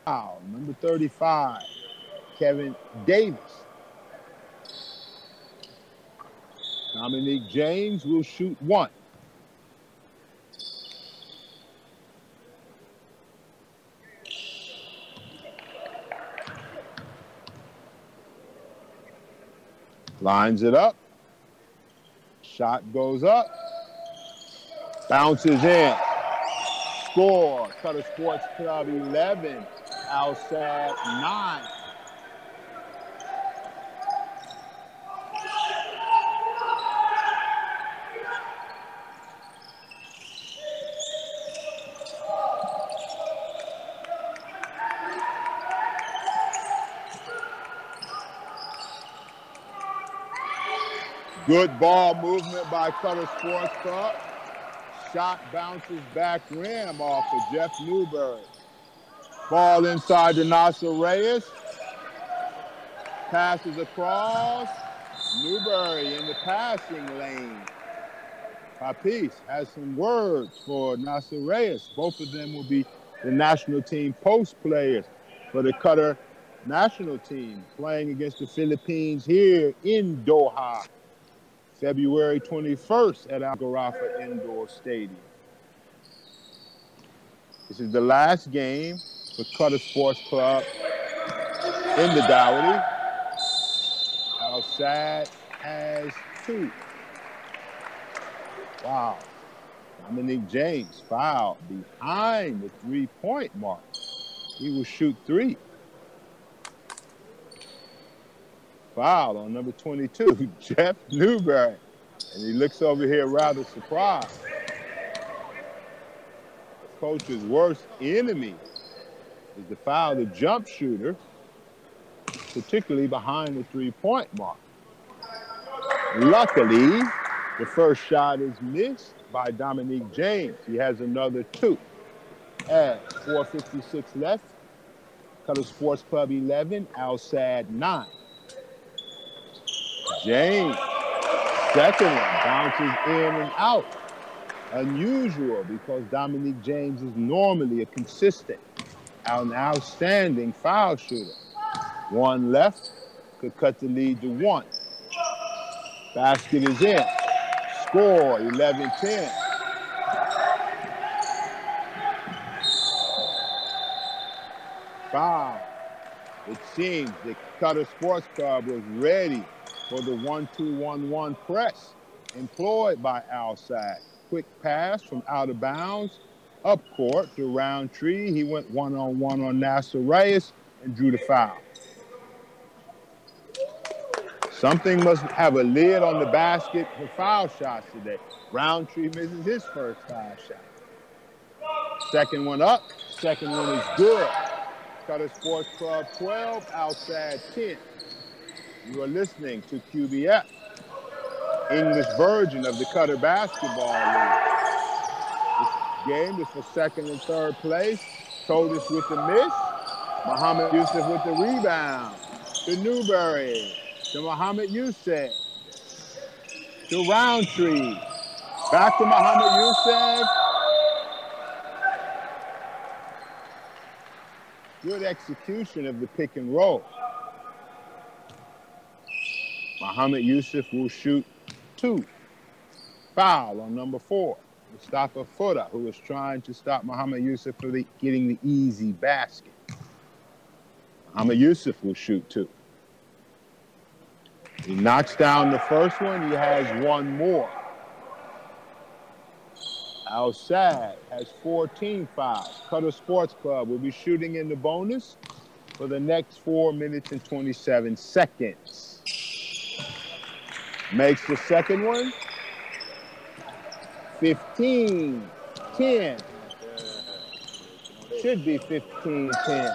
Foul, number 35, Kevin Davis. Dominique James will shoot one. Lines it up. Shot goes up. Bounces in. Score. Qatar Sports Club 11. Al Sadd 9. Good ball movement by Qatar Sports Club. Shot bounces back rim off of Jeff Newberry. Ball inside to Nasser Reyes. Passes across. Newberry in the passing lane. Papis has some words for Nasser Reyes. Both of them will be the national team post players for the Qatar national team playing against the Philippines here in Doha. February 21st at Al Gharafa Indoor Stadium. This is the last game for Qatar Sports Club in the Dowry. Al Sadd has 2. Wow. Dominique James fouled behind the 3-point mark. He will shoot 3. Foul on number 22, Jeff Newberry. And he looks over here rather surprised. The coach's worst enemy is to foul the jump shooter, particularly behind the 3-point mark. Luckily, the first shot is missed by Dominique James. He has another 2. At 4:56 left, Qatar Sports Club 11, Al Sadd 9. James, second one, bounces in and out. Unusual because Dominique James is normally a consistent, an outstanding foul shooter. 1 left, could cut the lead to 1. Basket is in. Score, 11-10. Foul. It seems the Qatar Sports Club was ready for the 1-2-1-1 press employed by Al Sadd. Quick pass from out of bounds, up court to Roundtree. He went one-on-one on Nasser Reyes and drew the foul. Something must have a lid on the basket for foul shots today. Roundtree misses his first foul shot. Second one up, second one is good. Qatar Sports Club 12, Al Sadd 10. You are listening to QBF, English version of the Qatar Basketball League. This game is for second and third place. Totis with the miss. Muhammad Yusuf with the rebound. To Newberry. To Muhammad Yusuf. To Roundtree. Back to Muhammad Yusuf. Good execution of the pick and roll. Muhammad Yusuf will shoot 2. Foul on number 4. Mustafa Fota, who was trying to stop Muhammad Yusuf from getting the easy basket. Muhammad Yusuf will shoot 2. He knocks down the first one. He has 1 more. Al Sadd has 14 fouls. Qatar Sports Club will be shooting in the bonus for the next 4 minutes and 27 seconds. Makes the second one. 15-10. Should be 15-10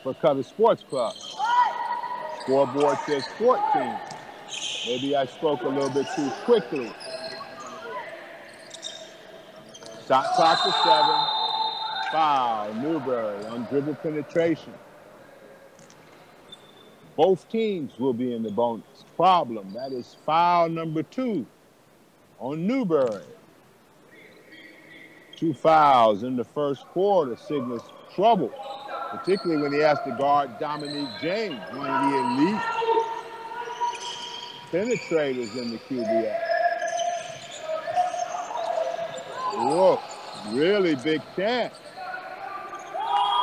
for Qatar Sports Club. Scoreboard says 14. Maybe I spoke a little bit too quickly. Shot clock to 7. Foul, Newberry on dribble penetration. Both teams will be in the bonus. Problem, that is foul number 2 on Newberry. 2 fouls in the first quarter signals trouble, particularly when he has to guard Dominique James, one of the elite penetrators in the QBF. Whoa, really big chance.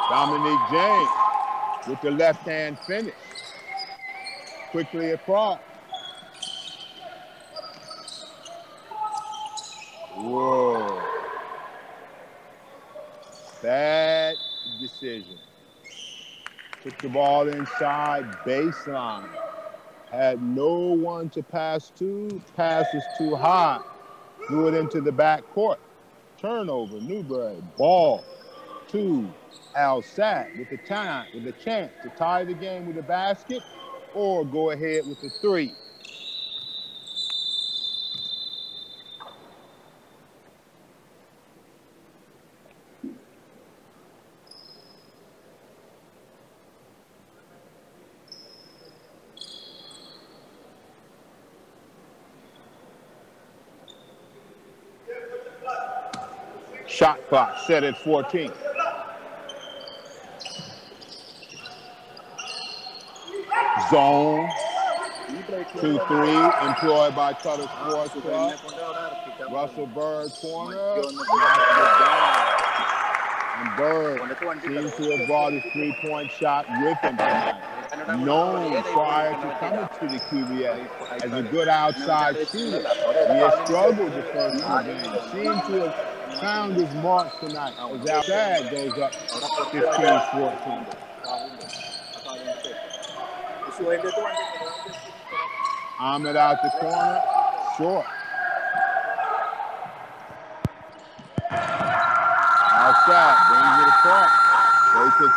Dominique James with the left-hand finish. Quickly across. Whoa. Bad decision. Took the ball inside baseline. Had no one to pass to. Pass was too high. Threw it into the back court. Turnover, Newberry. Ball to Sadd with the chance to tie the game with a basket or go ahead with the 3. Shot clock set at 14. Zone 2-3 employed by Qatar Sports Club. Russell Bird corner, knocks it down. And Bird seems to have brought his 3-point shot with him tonight. Known prior to coming to the QBF as a good outside shooter. He has struggled the first 2 games. Seems to have found his mark tonight as Sadd goes up 15-14. Ahmed out the corner, short. Sadd brings it across. They could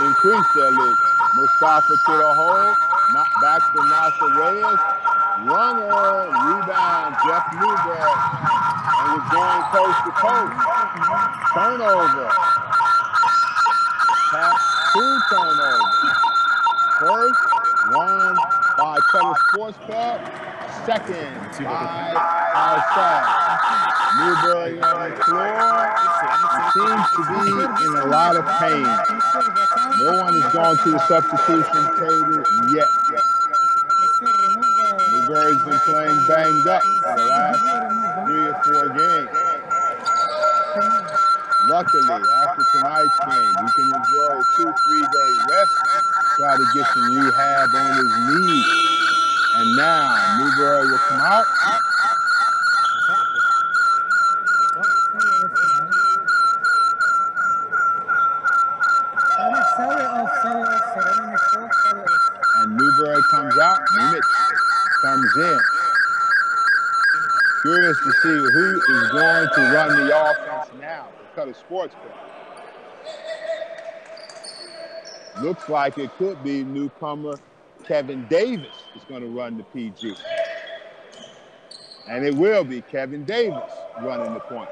increase their lead. Mustafa to the hole, not back to Nasser Reyes. Runner, rebound, Jeff Newberry. And we're going coast to coast. Turnover. 2 turnovers. First, one by Qatar Sports Club. Second by Sadd. Newberry on the floor. He seems to be in a lot of pain. No one has gone to the substitution table yet. Newberry's been playing banged up for the last 3 or 4 games. Luckily, after tonight's game, we can enjoy a 2-3-day rest, try to get some rehab on his knee. And now, Newberry will come out. And Newberry comes out, Mitch comes in. Curious to see who is going to run the offense now for Qatar Sports Club. Looks like it could be newcomer Kevin Davis is going to run the PG. And it will be Kevin Davis running the point.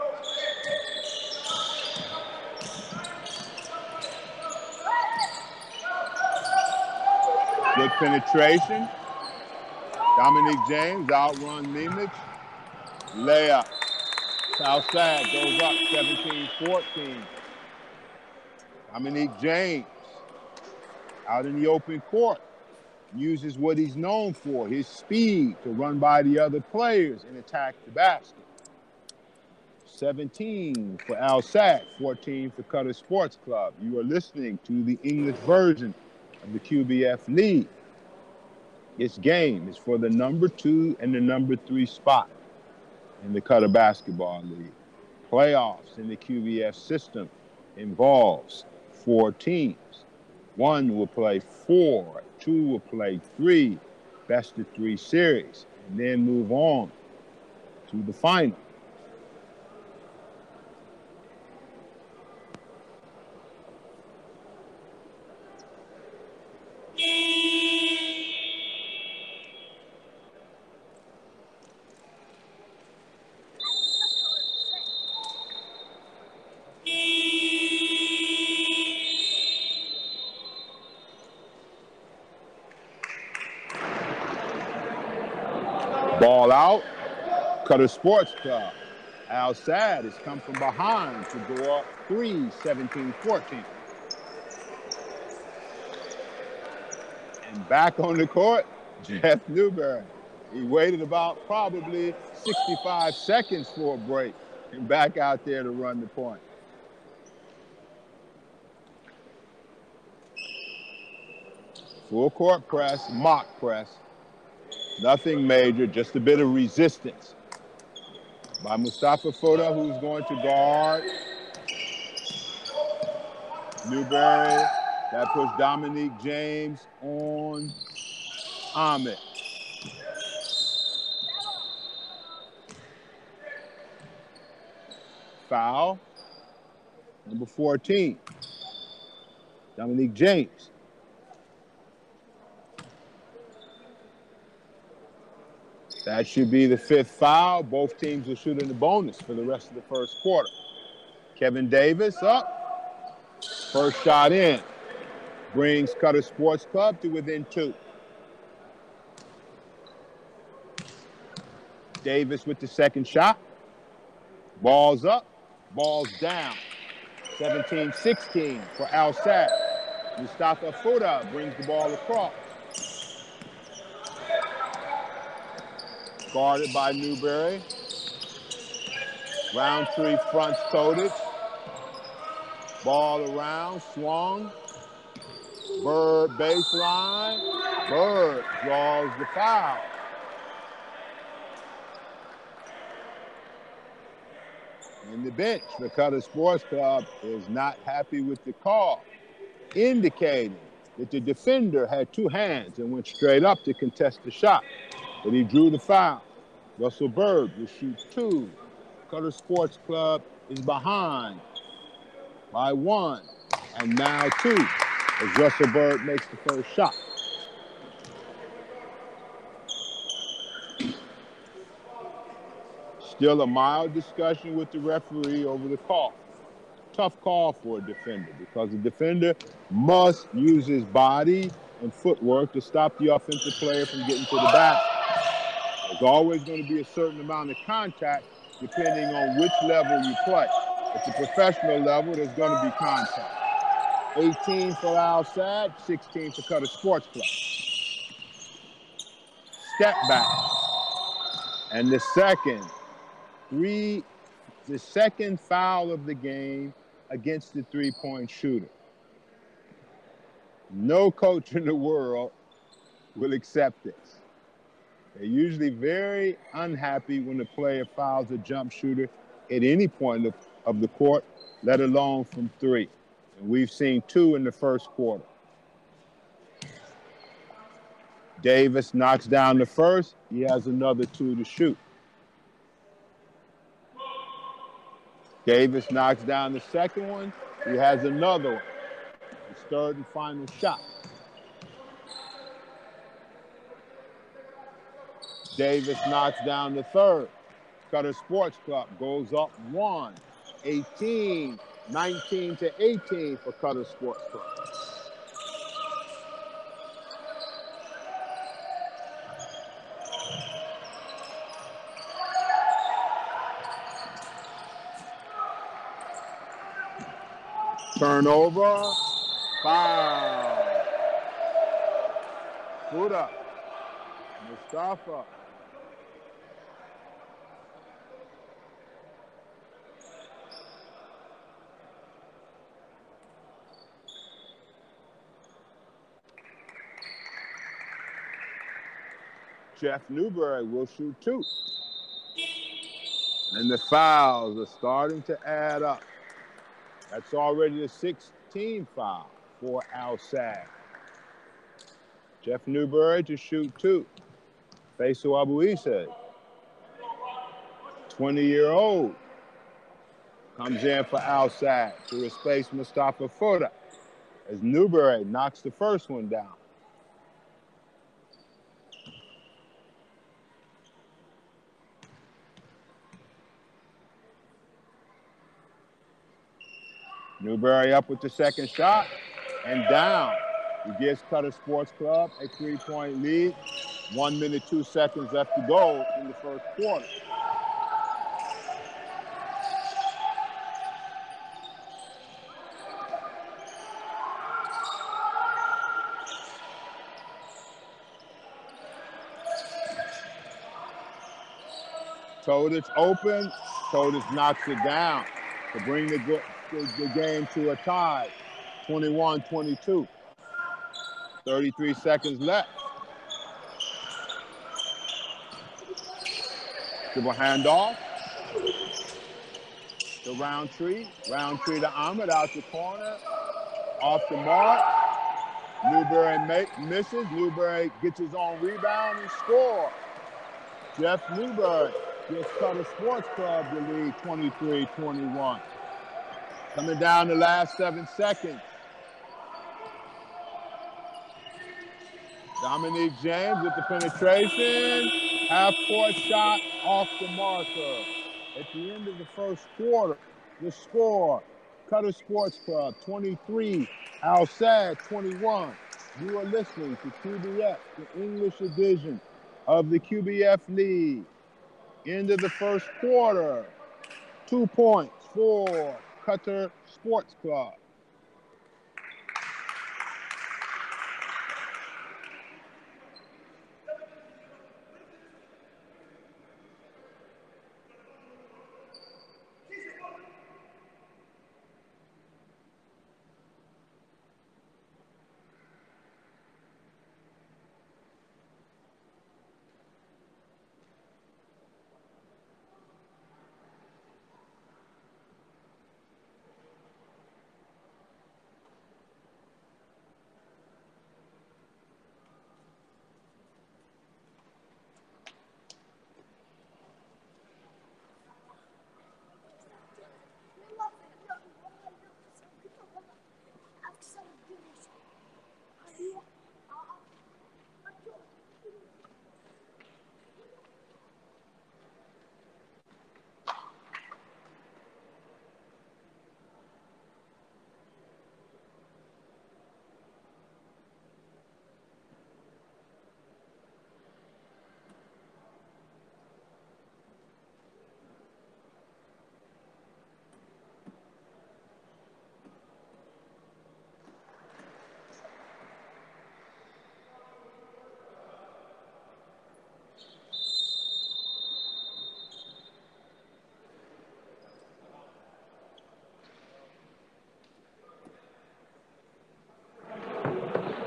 Good penetration. Dominique James outrun Nemec. Layup. Sadd goes up 17-14. Dominique James out in the open court uses what he's known for, his speed, to run by the other players and attack the basket. 17 for Sadd, 14 for Qatar Sports Club. You are listening to the English version of the QBF League. This game is for the number 2 and the number 3 spot in the Qatar Basketball League. Playoffs in the QBF system involves 4 teams. 1 will play 4, 2 will play 3, best of 3 series, and then move on to the final. Ball out. Qatar Sports Club Al Sadd has come from behind to go up 3, 17-14. And back on the court, Jeff Newberry. He waited about probably 65 seconds for a break and back out there to run the point. Full court press, mock press. Nothing major, just a bit of resistance by Mustafa Foda, who's going to guard Newberry. That puts Dominique James on Ahmed. Foul, number 14, Dominique James. That should be the 5th foul. Both teams will shoot in the bonus for the rest of the first quarter. Kevin Davis up. First shot in. Brings Qatar Sports Club to within 2. Davis with the second shot. Ball's up. Ball's down. 17-16 for Al Sadd. Mustafa Foda brings the ball across. Guarded by Newberry. Roundtree fronts Todic. Ball around, swung. Bird baseline. Bird draws the foul. And the bench for Qatar Sports Club is not happy with the call, indicating that the defender had 2 hands and went straight up to contest the shot. But he drew the foul. Russell Bird will shoot 2. Qatar Sports Club is behind by 1 and now 2 as Russell Bird makes the first shot. Still a mild discussion with the referee over the call. Tough call for a defender because the defender must use his body and footwork to stop the offensive player from getting to the basket. There's always going to be a certain amount of contact depending on which level you play. At the professional level, there's going to be contact. 18 for Al Sadd, 16 for Qatar Sports Club. Step back. And the second foul of the game against the three-point shooter. No coach in the world will accept this. They're usually very unhappy when the player fouls a jump shooter at any point of the court, let alone from 3. And we've seen 2 in the first quarter. Davis knocks down the first. He has another 2 to shoot. Davis knocks down the second one. He has another one. His third and final shot. Davis knocks down the third. Qatar Sports Club goes up 1, 18, 19 to 18 for Qatar Sports Club. Turnover, foul. Foda, Mustafa. Jeff Newberry will shoot 2. And the fouls are starting to add up. That's already the 16th foul for Al Sadd. Jeff Newberry to shoot 2. Faisal Abu Issa, 20-year-old, comes in for Al Sadd to replace Mustafa Foda as Newberry knocks the first one down. Newberry up with the second shot and down. He gives Qatar Sports Club a 3-point lead. 1 minute, 2 seconds left to go in the first quarter. Todic open. Todic knocks it down to bring the game to a tie. 21-22. 33 seconds left. Dribble handoff to Roundtree. Roundtree to Ahmed out the corner. Off the mark. Newberry misses. Newberry gets his own rebound and scores. Jeff Newberry gives Qatar Sports Club the lead, 23-21. Coming down the last 7 seconds. Dominique James with the penetration. Half-court shot off the marker. At the end of the first quarter, the score, Qatar Sports Club 23, Al Sadd 21. You are listening to QBF, the English edition of the QBF League. End of the first quarter, 2 points for Qatar Sports Club.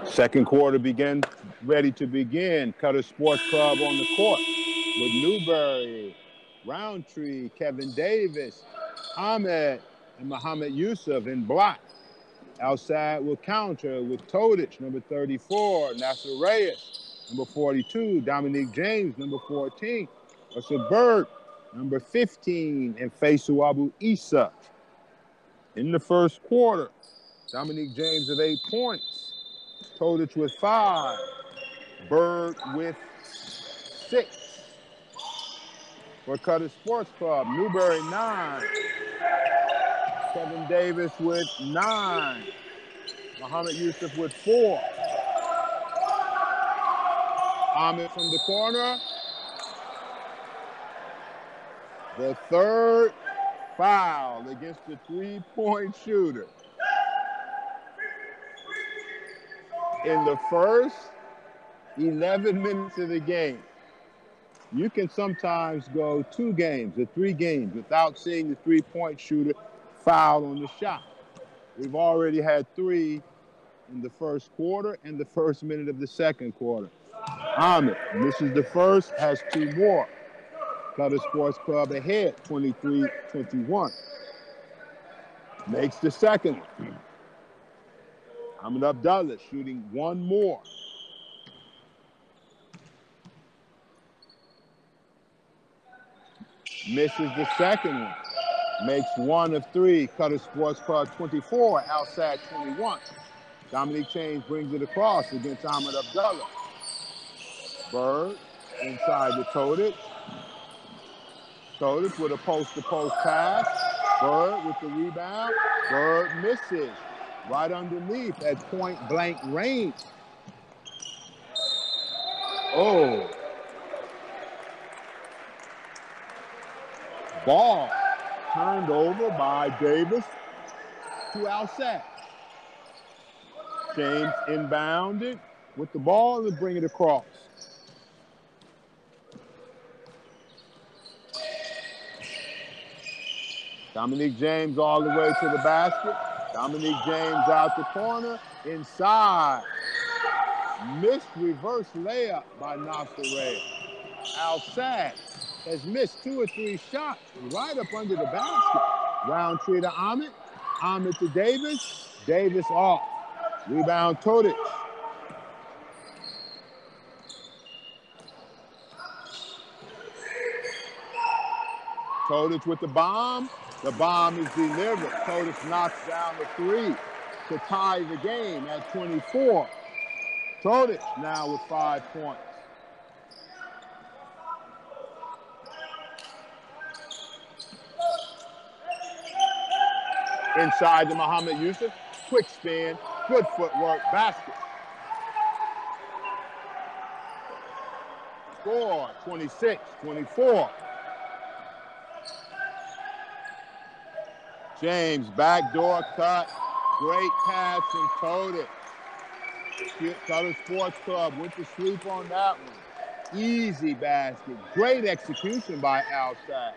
Second quarter ready to begin. Qatar Sports Club on the court with Newberry, Roundtree, Kevin Davis, Ahmed, and Muhammad Yusuf in block. Al Sadd will counter with Todic, number 34, Nasser Reyes, number 42, Dominique James, number 14, Russell Berg, number 15, and Faisal Abu Issa. In the first quarter, Dominique James with 8 points. Todic with 5. Berg with 6. For Qatar Sports Club, Newberry 9. Kevin Davis with 9. Muhammad Yusuf with 4. Ahmed from the corner. The third foul against the three-point shooter. In the first 11 minutes of the game, you can sometimes go 2 games or 3 games without seeing the three-point shooter foul on the shot. We've already had 3 in the first quarter and the first minute of the second quarter. Ahmed misses the first, has 2 more. Qatar Sports Club ahead, 23-21. Makes the second one. Ahmed Abdullah shooting 1 more. Misses the second one. Makes 1 of 3. Qatar Sports Club 24, Al Sadd 21. Dominique James brings it across against Ahmed Abdullah. Bird inside the Todic. Todic with a post-to-post pass. Bird with the rebound. Bird misses. Right underneath at point-blank range. Oh. Ball turned over by Davis to Al Sadd. James inbounded with the ball and bring it across. Dominique James all the way to the basket. Dominique James out the corner, inside. Missed reverse layup by Nasser Reyes. Al Sadd has missed 2 or 3 shots right up under the basket. Roundtree to Ahmed. Ahmed to Davis. Davis off. Rebound Todic. Todic with the bomb. The bomb is delivered. Todic knocks down the 3 to tie the game at 24. Todic now with 5 points. Inside to Muhammad Yusuf. Quick spin. Good footwork. Basket. Score 26-24. James, backdoor cut. Great pass from Todic. Qatar Sports Club went to sleep on that one. Easy basket. Great execution by Al Sadd.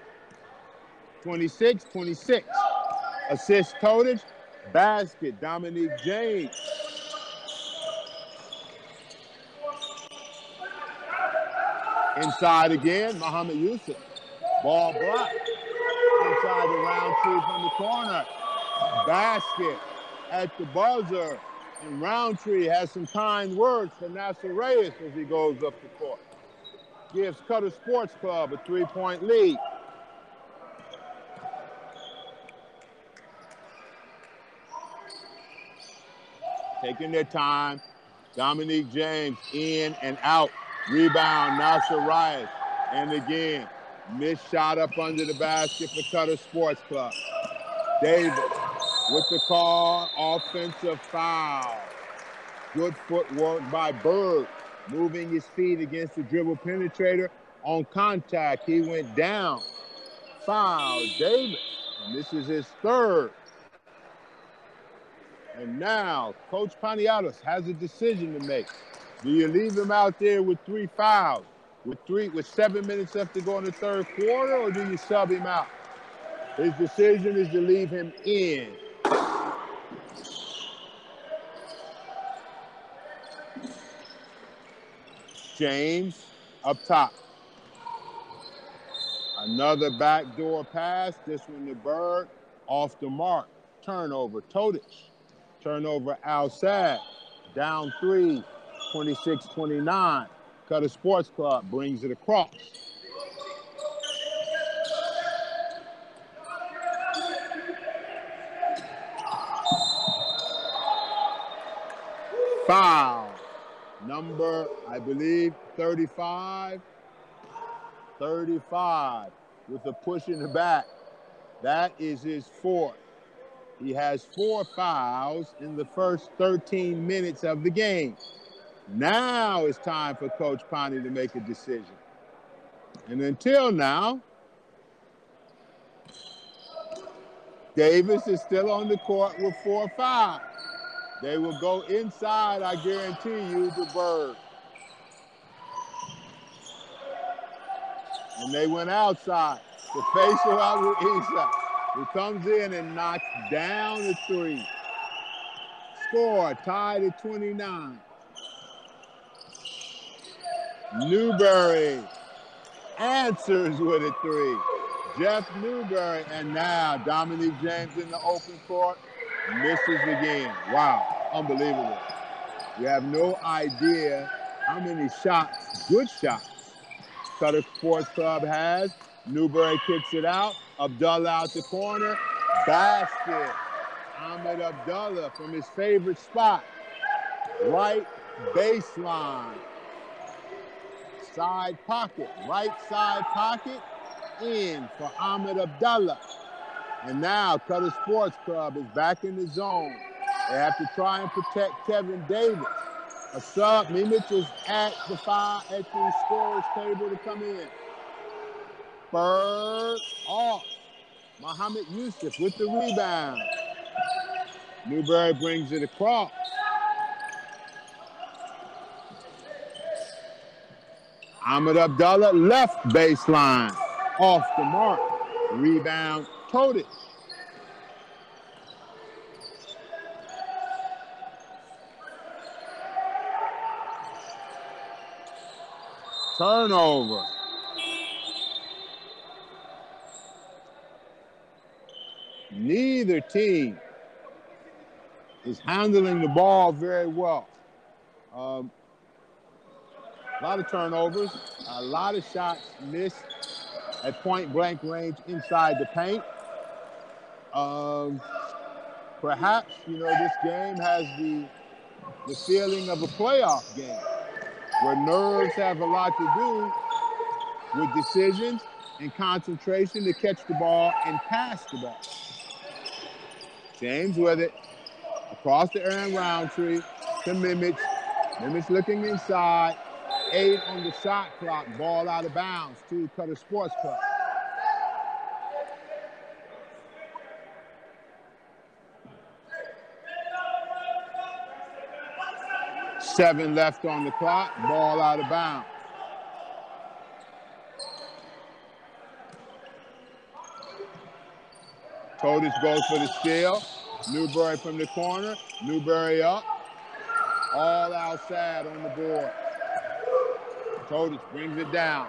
26-26. Assist Todic. Basket. Dominique James. Inside again. Muhammad Yusuf. Ball blocked. Inside the Roundtree from the corner. Basket at the buzzer. And Roundtree has some kind words for Nasser Reyes as he goes up the court. Gives Qatar Sports Club a 3-point lead. Taking their time. Dominique James in and out. Rebound, Nasser Reyes. And again, missed shot up under the basket for Qatar Sports Club. Davis with the call, offensive foul. Good footwork by Bird, moving his feet against the dribble penetrator. On contact, he went down. Foul, Davis. And this is his 3rd. And now, Coach Paniatos has a decision to make. Do you leave him out there with 3 fouls, with 7 minutes left to go in the 3rd quarter, or do you sub him out? His decision is to leave him in. James up top. Another backdoor pass. This one to Bird. Off the mark. Turnover. Todic. Turnover Al Sadd. Down 3. 26-29. Qatar Sports Club brings it across. Foul. Number, I believe, 35. 35 with a push in the back. That is his 4th. He has 4 fouls in the first 13 minutes of the game. Now it's time for Coach Pani to make a decision. And until now, Davis is still on the court with 4 fouls. They will go inside, I guarantee you, to Bird. And they went outside to Faisal Abu-Isa, who comes in and knocks down the 3. Score tied at 29. Newberry answers with a 3. Jeff Newberry, and now Dominique James in the open court, misses again. Wow, unbelievable. You have no idea how many shots, good shots, Qatar Sports Club has. Newberry kicks it out. Abdullah out the corner. Basket. Ahmed Abdullah from his favorite spot. Right baseline. Side pocket. Right side pocket. In for Ahmed Abdullah. And now Qatar Sports Club is back in the zone. They have to try and protect Kevin Davis. A sub, Mimic is at the scorer's table to come in. Bird off. Muhammad Yusuf with the rebound. Newberry brings it across. Ahmed Abdullah left baseline. Off the mark. Rebound Todic. Turnover. Neither team is handling the ball very well. A lot of turnovers, a lot of shots missed at point-blank range inside the paint. Perhaps, this game has the feeling of a playoff game where nerves have a lot to do with decisions and concentration to catch the ball and pass the ball. James with it. Across the Aaron Roundtree to Mimich. Mimich looking inside. 8 on the shot clock. Ball out of bounds to Qatar Sports Club. Seven left on the clock. Ball out of bounds. Todic goes for the steal. Newberry from the corner. Newberry up. All outside on the board. Todic brings it down.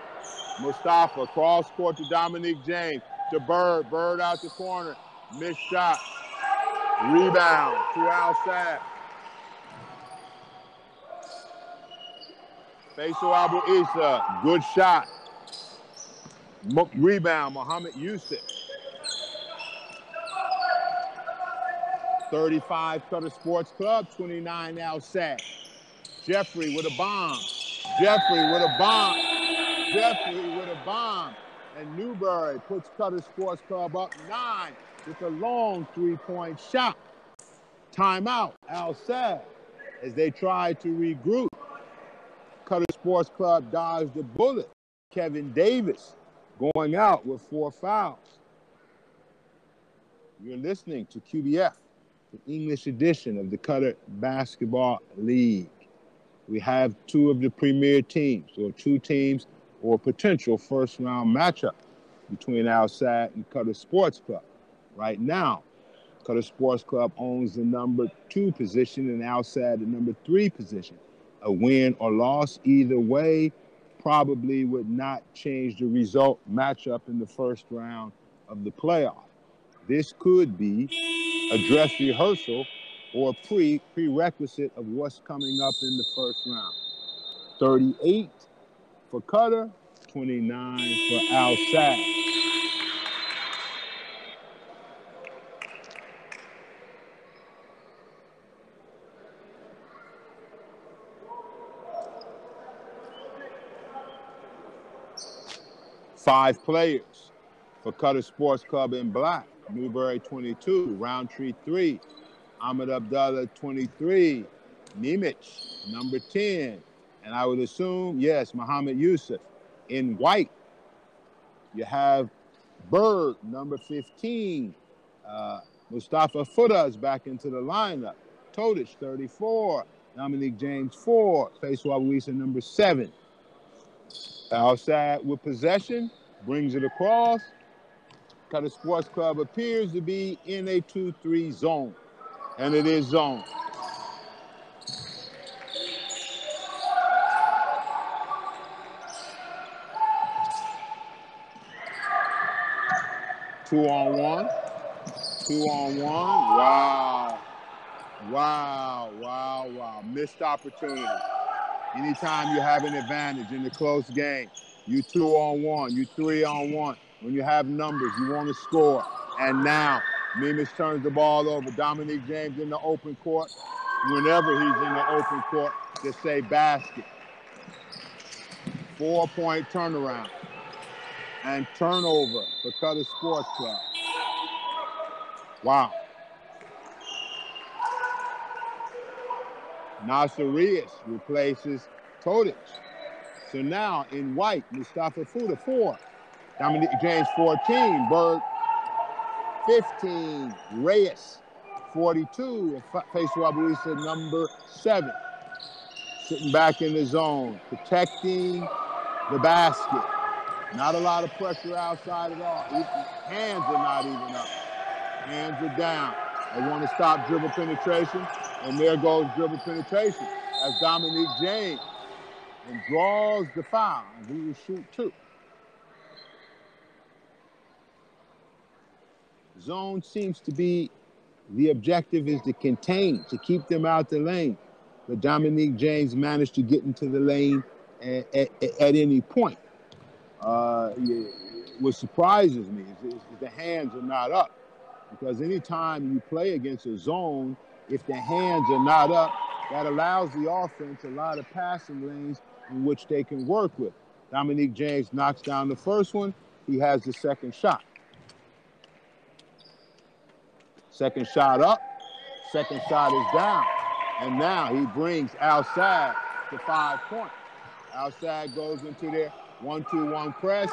Mustafa cross court to Dominique James. To Bird. Bird out the corner. Missed shot. Rebound to outside. Faisal Abu Issa. Good shot. Rebound. Muhammad Yusuf. 35 Qatar Sports Club, 29 outside. Jeffrey with a bomb. Jeffrey with a bomb. Jeffrey with a bomb. And Newberry puts Qatar Sports Club up 9 with a long three-point shot. Timeout outside as they try to regroup. Qatar Sports Club dodged the bullet. Kevin Davis going out with 4 fouls. You're listening to QBF. The English edition of the Qatar Basketball League. We have 2 of the premier teams, or 2 teams, or a potential first-round matchup between Al Sadd and Qatar Sports Club. Right now, Qatar Sports Club owns the number 2 position and Al Sadd the number 3 position. A win or loss either way probably would not change the result matchup in the first round of the playoff. This could be a dress rehearsal or a prerequisite of what's coming up in the first round. 38 for Qatar, 29 for Al Sadd. Five players for Qatar Sports Club in black. Newberry 22, Roundtree 3, Ahmed Abdallah 23, Nemec number 10, and I would assume, yes, Muhammad Yusuf. In white, you have Bird number 15, Mustafa Futta is back into the lineup, Todic 34, Dominique James 4, Faisal Abu Issa number 7. Al Sadd with possession, brings it across. Qatar Sports Club appears to be in a 2-3 zone, and it is zone. Two on one. Wow. Missed opportunity. Anytime you have an advantage in the close game, you 2 on 1, you 3 on 1. When you have numbers, you want to score. And now, Nemec turns the ball over. Dominique James in the open court. Whenever he's in the open court, just say basket. 4-point turnaround. And turnover for Qatar Sports Club. Wow. Nasirius replaces Todic. So now, in white, Mustafa Futta 4. Dominique James 14, Bird 15, Reyes 42, Faisal Abu Issa number 7. Sitting back in the zone, protecting the basket. Not a lot of pressure outside at all. Hands are not even up. Hands are down. They want to stop dribble penetration, and there goes dribble penetration as Dominique James and draws the foul. He will shoot 2. Zone seems to be the objective is to contain, to keep them out the lane. But Dominique James managed to get into the lane at any point. What surprises me is the hands are not up. Because anytime you play against a zone, if the hands are not up, that allows the offense a lot of passing lanes in which they can work with. Dominique James knocks down the first one. He has the second shot. Second shot up. Second shot is down. And now he brings Al Sadd to 5 points. Al Sadd goes into their 1-2-1 press,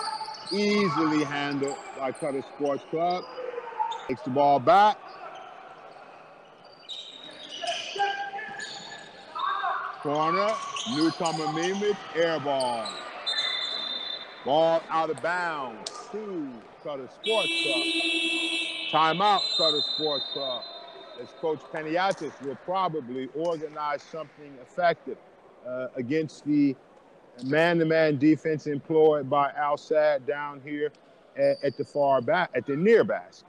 easily handled by Qatar Sports Club. Takes the ball back. Corner, newcomer Mimic, air ball. Ball out of bounds to Qatar Sports Club. Timeout, Qatar Sports Club. As Coach Peniatis will probably organize something effective against the man-to-man defense employed by Al Sadd down here at the far back, at the near basket.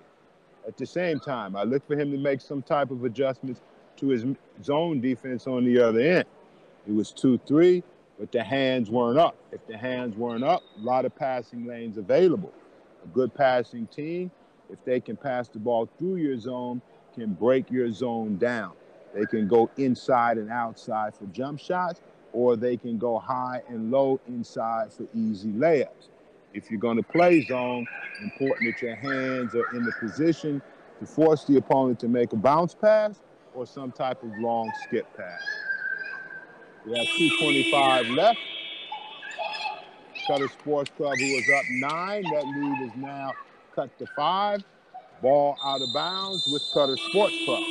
At the same time, I look for him to make some type of adjustments to his zone defense on the other end. It was 2-3, but the hands weren't up. If the hands weren't up, a lot of passing lanes available. A good passing team, if they can pass the ball through your zone, can break your zone down. They can go inside and outside for jump shots, or they can go high and low inside for easy layups. If you're going to play zone, important that your hands are in the position to force the opponent to make a bounce pass or some type of long skip pass. We have 2:25 left. Qatar Sports Club, who was up 9, that lead is now cut to 5. Ball out of bounds with Qatar Sports Club.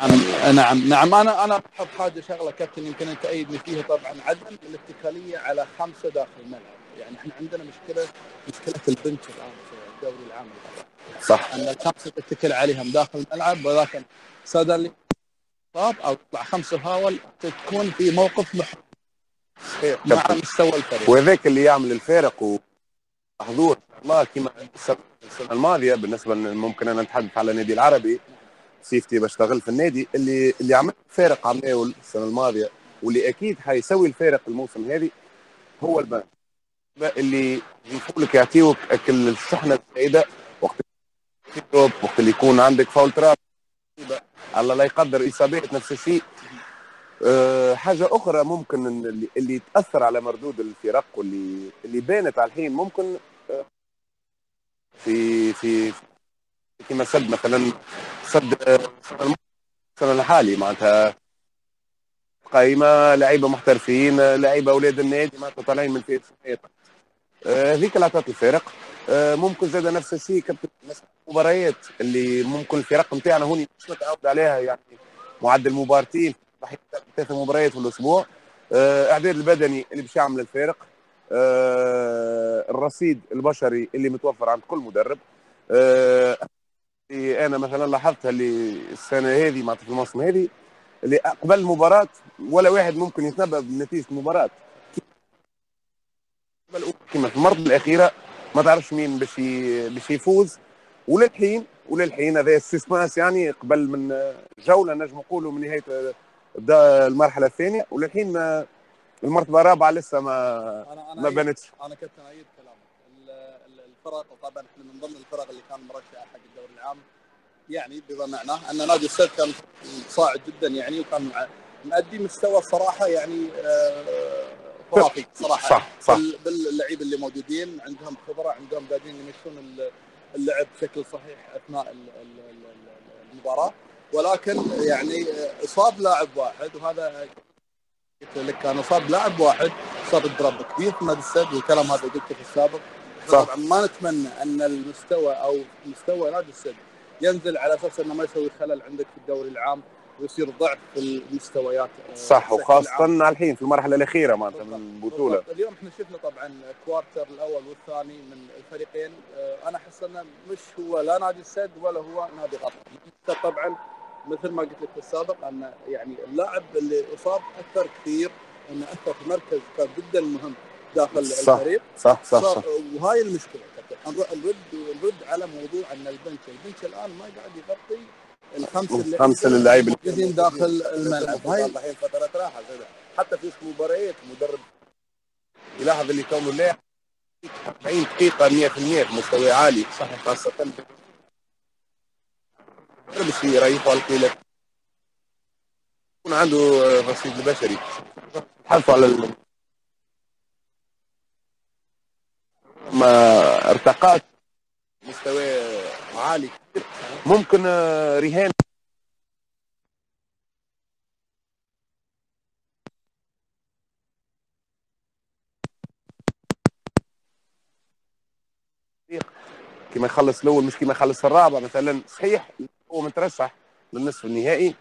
نعم نعم نعم. انا احب حاجه شغله كابتن يمكن انت تأيدني فيها، طبعا عدم الاتكاليه على خمسه داخل الملعب. يعني احنا عندنا مشكله البنش الان في الدوري العام، صح. ان الخمسه تتكل عليهم داخل الملعب، ولكن صدر صاب او يطلع خمسه فاول تكون في موقف مع مستوى الفريق، وذاك اللي يعمل الفارق وحضور الله كما السنه الماضيه. بالنسبه ممكن انا نتحدث على النادي العربي، سيفتي بشتغل في النادي اللي عمل فارق عمله السنه الماضيه، واللي اكيد حيسوي الفارق الموسم هذه، هو البنك اللي يقول لك يعطيوك اكل الشحنه الزايده وقت اللي يكون عندك فاول تراب، الله لا يقدر اصابات نفس الشيء. حاجه اخرى ممكن اللي تاثر على مردود الفرق واللي بانت على الحين، ممكن في كما سد مثلا، سد السنه الحالي معناتها قائمه لعيبه محترفين، لعيبه اولاد النادي معناتها طالعين من فئه هذيك اللي عطات الفارق. ممكن زاد نفس الشيء كابتن المباريات اللي ممكن الفرق نتاعنا هوني مش متعود عليها، يعني معدل مباراتين 3 مباريات في الاسبوع. اعداد البدني اللي باش يعمل الفارق، الرصيد البشري اللي متوفر عند كل مدرب. انا مثلا لاحظتها اللي السنه هذه معناتها في الموسم هذه، اللي قبل المباراه ولا واحد ممكن يتنبأ بنتيجه المباراه، كما في المرة الأخيرة ما تعرفش مين باش يفوز. وللحين هذا السسبانس، يعني قبل من جولة نجم نقولوا من نهاية المرحلة الثانية، وللحين المرتبة الرابعة لسه ما بانتش. أنا كابتن أيد كلامك. الفرق طبعا احنا من ضمن الفرق اللي كان مرشح حق الدوري العام، يعني بما معناه ان نادي السد كان صاعد جدا يعني، وكان مؤدي مستوى صراحه يعني خرافي صراحه. صح. باللعيبه اللي موجودين عندهم خبره، عندهم قاعدين يمشون اللعب بشكل صحيح اثناء المباراه، ولكن يعني اصاب لاعب واحد، وهذا قلت لك كان اصاب لاعب واحد، اصاب اضراب كبير في نادي السد، والكلام هذا قلته في السابق. طبعا ما نتمنى ان المستوى او مستوى نادي السد ينزل على اساس انه ما يسوي خلل عندك في الدوري العام ويصير ضعف في المستويات. صح، وخاصة الحين في المرحلة الأخيرة معناتها من البطولة. اليوم احنا شفنا طبعا الكوارتر الأول والثاني من الفريقين، أنا أحس أنه مش هو لا نادي السد ولا هو نادي قطر. طبعا مثل ما قلت لك في السابق أن يعني اللاعب اللي أصاب أثر كثير، أنه أثر في مركز كان جدا مهم داخل الفريق. صح. وهاي المشكلة. نرد على موضوع أن البنش الآن ما قاعد يغطي الخمسة اللعيبه الموجودين داخل الملعب. هاي الحين فترة راحة حتى في مباريات المدرب يلاحظ اللي كونه لاعب 40 دقيقة 100% مستوى عالي، خاصة باش يريحوا القيلة يكون عنده رصيد البشري، حرصوا على ما ارتقات مستوى عالي ممكن رهان كما يخلص الاول مش كما يخلص الرابع مثلا. صحيح هو مترشح للنصف النهائي.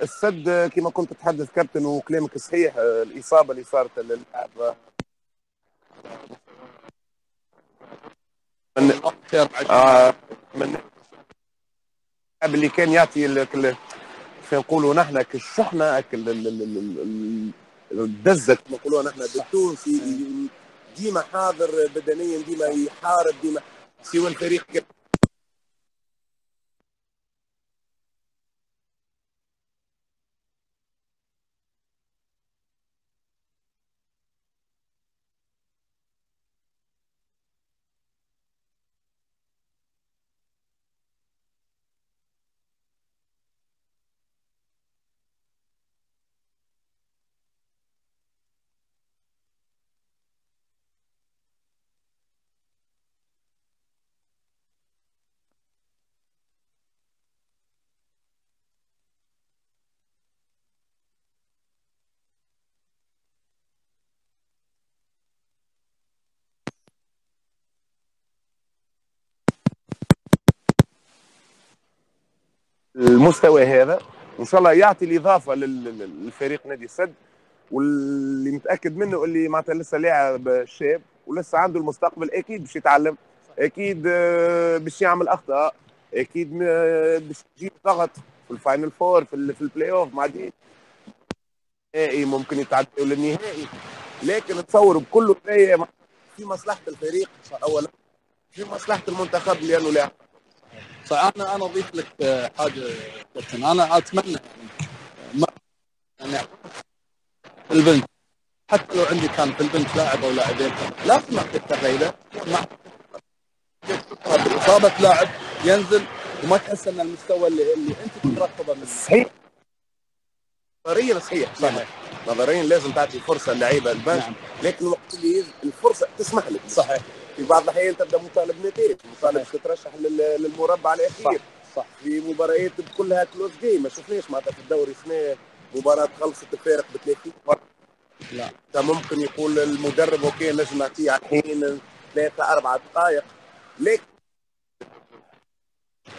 السد كما كنت تتحدث كابتن وكلامك صحيح، الاصابه اللي صارت للاعب من اللاعب اللي كان يعطي نقولوا نحن كالشحنه الدزه كما نقولوا نحن بالتونسي، ديما حاضر بدنيا، ديما يحارب، ديما سوى الفريق المستوى هذا، وان شاء الله يعطي الاضافه للفريق نادي السد، واللي متاكد منه اللي معناتها لسه لاعب شاب ولسه عنده المستقبل، اكيد باش يتعلم، اكيد باش يعمل اخطاء، اكيد باش يجيب ضغط في الفاينل فور، في البلاي اوف مع دي النهائي، ممكن يتعدوا للنهائي، لكن نتصور بكل ولايه في مصلحه الفريق اولا، في مصلحه المنتخب لانه لاعب. فانا اضيف لك حاجه كابتن، انا اتمنى يعني في البنك، حتى لو عندي كان في البنك لاعب او لاعبين لازم اعطي التغيير مع اصابه لاعب ينزل وما تحس ان المستوى اللي انت ترتبه منه. صحيح، نظريا صحيح. نظريا لازم تعطي فرصه للعيبه البنك، نعم. لكن الوقت اللي الفرصه تسمح لك. صحيح. في بعض الاحيان تبدا مطالب نتائج، مطالب تترشح للمربع الاخير. صح. في مباريات كلها كلوز جيم، ما شفناش معناتها في الدوري سنه مباراه خلصت الفارق ب 30 مرة. لا ممكن يقول المدرب اوكي نجم نعطيه على الحين 3-4 دقائق، لكن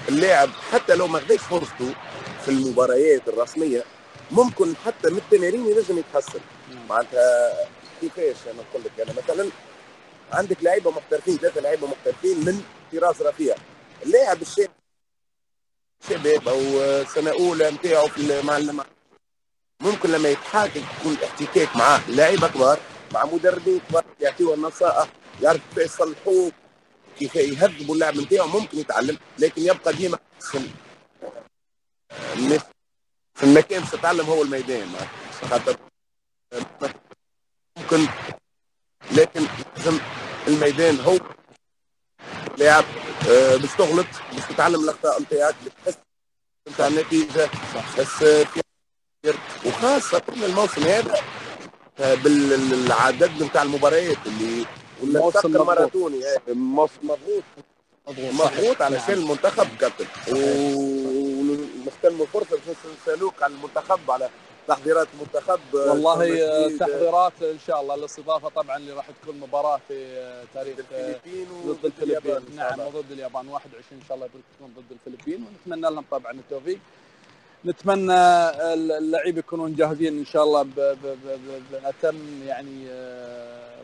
اللاعب حتى لو ما خدش فرصته في المباريات الرسميه ممكن حتى من التمارين ينجم يتحسن. معناتها كيفاش انا نقول لك، انا مثلا عندك لعيبه محترفين، 3 لعيبه محترفين من طراز رفيع، اللاعب الشباب او سنه اولى نتاعو مع ممكن لما يتحاكم يكون الاحتكاك معاه لعيبه كبار، مع مدربين كبار يعطيوه النصائح، يعرف كيف يصلحوه، كيف يهذبوا اللاعب نتاعو، ممكن يتعلم، لكن يبقى ديما في المكان باش تتعلم هو الميدان. خاطر ممكن، لكن لازم الميدان هو لاعب باش تغلط، باش تتعلم الاخطاء نتاعك، باش تحس نتاع النتيجه. بس وخاصه الموسم هذا بالعدد نتاع المباريات اللي الموسم ماراثوني، موسم مضغوط علشان المنتخب كابتن، ونستلموا فرصه باش نسالوك على المنتخب، على تحضيرات المنتخب. والله تحضيرات ان شاء الله، الاستضافه طبعا اللي راح تكون مباراه في تاريخ الفلبين ضد الفلبين. نعم، وضد اليابان 21 ان شاء الله تكون ضد الفلبين، ونتمنى لهم طبعا التوفيق. نتمنى اللعيبه يكونون جاهزين ان شاء الله بأتم يعني